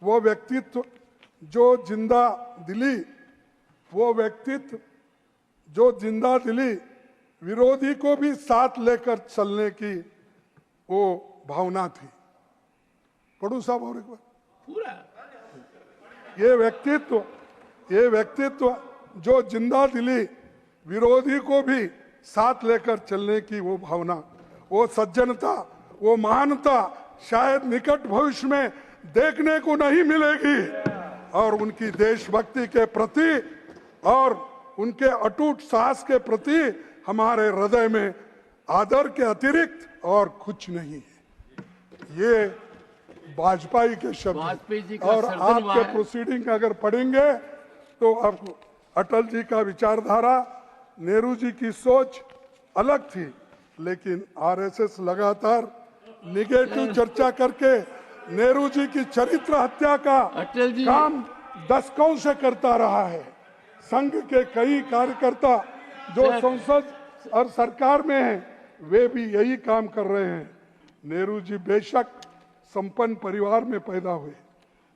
वो व्यक्तित्व जो जिंदा दिली विरोधी को भी साथ लेकर चलने की वो भावना थी। पढ़ू साहब और एक बार पूरा ये व्यक्तित्व जो जिंदा दिली विरोधी को भी साथ लेकर चलने की वो भावना, वो सज्जनता, वो महानता शायद निकट भविष्य में देखने को नहीं मिलेगी। और उनकी देशभक्ति के प्रति और उनके अटूट साहस के प्रति हमारे हृदय में आदर के अतिरिक्त और कुछ नहीं है। ये वाजपेयी के शब्द वाजपेयी जी हैं। का और सर्जन आपके हुआ है। प्रोसीडिंग अगर पढ़ेंगे तो आपको अटल जी का विचारधारा, नेहरू जी की सोच अलग थी, लेकिन आरएसएस लगातार निगेटिव चर्चा करके नेहरू जी की चरित्र हत्या का अटल जी काम दशकों से करता रहा है। संघ के कई कार्यकर्ता जो सर, संसद और सरकार में हैं, वे भी यही काम कर रहे हैं। नेहरू जी बेशक संपन्न परिवार में पैदा हुए,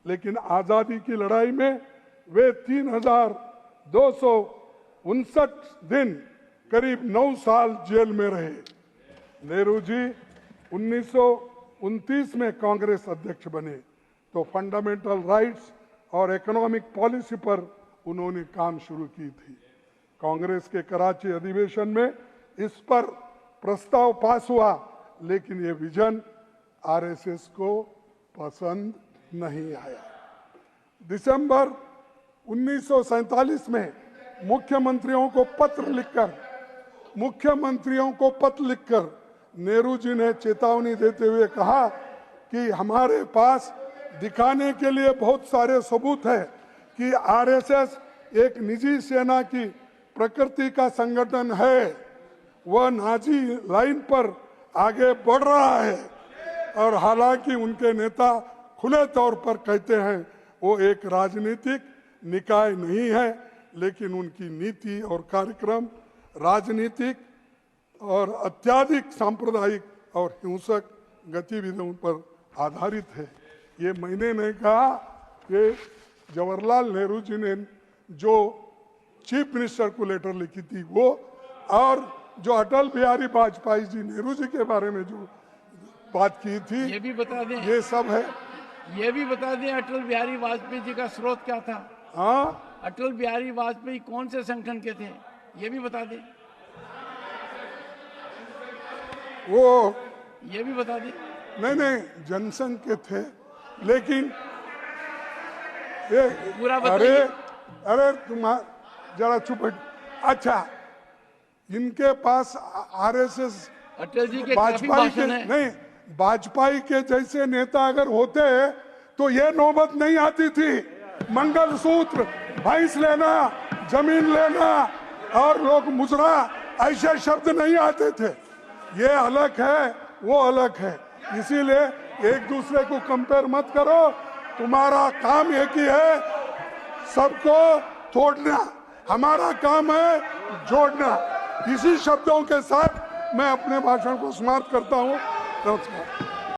लेकिन आजादी की लड़ाई में वे 3,259 दिन करीब 9 साल जेल में रहे। नेहरू जी 1929 में कांग्रेस अध्यक्ष बने तो फंडामेंटल राइट्स और इकोनॉमिक पॉलिसी पर उन्होंने काम शुरू की थी। कांग्रेस के कराची अधिवेशन में इस पर प्रस्ताव पास हुआ, लेकिन ये विजन आरएसएस को पसंद नहीं आया। दिसंबर 1947 में मुख्यमंत्रियों को पत्र लिखकर नेहरू जी ने चेतावनी देते हुए कहा कि हमारे पास दिखाने के लिए बहुत सारे सबूत है कि आरएसएस एक निजी सेना की प्रकृति का संगठन है, वह नाजी लाइन पर आगे बढ़ रहा है। और हालांकि उनके नेता खुले तौर पर कहते हैं वो एक राजनीतिक निकाय नहीं है, लेकिन उनकी नीति और कार्यक्रम राजनीतिक और अत्यधिक सांप्रदायिक और हिंसक गतिविधियों पर आधारित है। ये मैंने नहीं कहा, ये जवाहरलाल नेहरू जी ने जो चीफ मिनिस्टर को लेटर लिखी थी वो, और जो अटल बिहारी वाजपेयी जी नेहरू जी के बारे में जो बात की थी, ये भी बता दें, ये सब है। ये भी बता दें अटल बिहारी वाजपेयी जी का स्रोत क्या था। हाँ, अटल बिहारी वाजपेयी कौन से संगठन के थे, ये भी बता दें। वो ये भी बता दें। नहीं जनसंघ के थे, लेकिन ये पूरा अरे बताइए। अरे तुम जरा चुप हट। अच्छा, इनके पास आरएसएस अटल जी के काफी वाजपेयी के भाषण है। नहीं, वाजपेयी के जैसे नेता अगर होते तो ये नौबत नहीं आती थी। मंगलसूत्र, भैंस लेना, जमीन लेना और लोग मुजरा, ऐसे शब्द नहीं आते थे। ये अलग है, वो अलग है। इसीलिए एक दूसरे को कंपेयर मत करो। तुम्हारा काम एक ही है, सबको तोड़ना, हमारा काम है जोड़ना। इसी शब्दों के साथ मैं अपने भाषण को समाप्त करता हूँ। नमस्कार।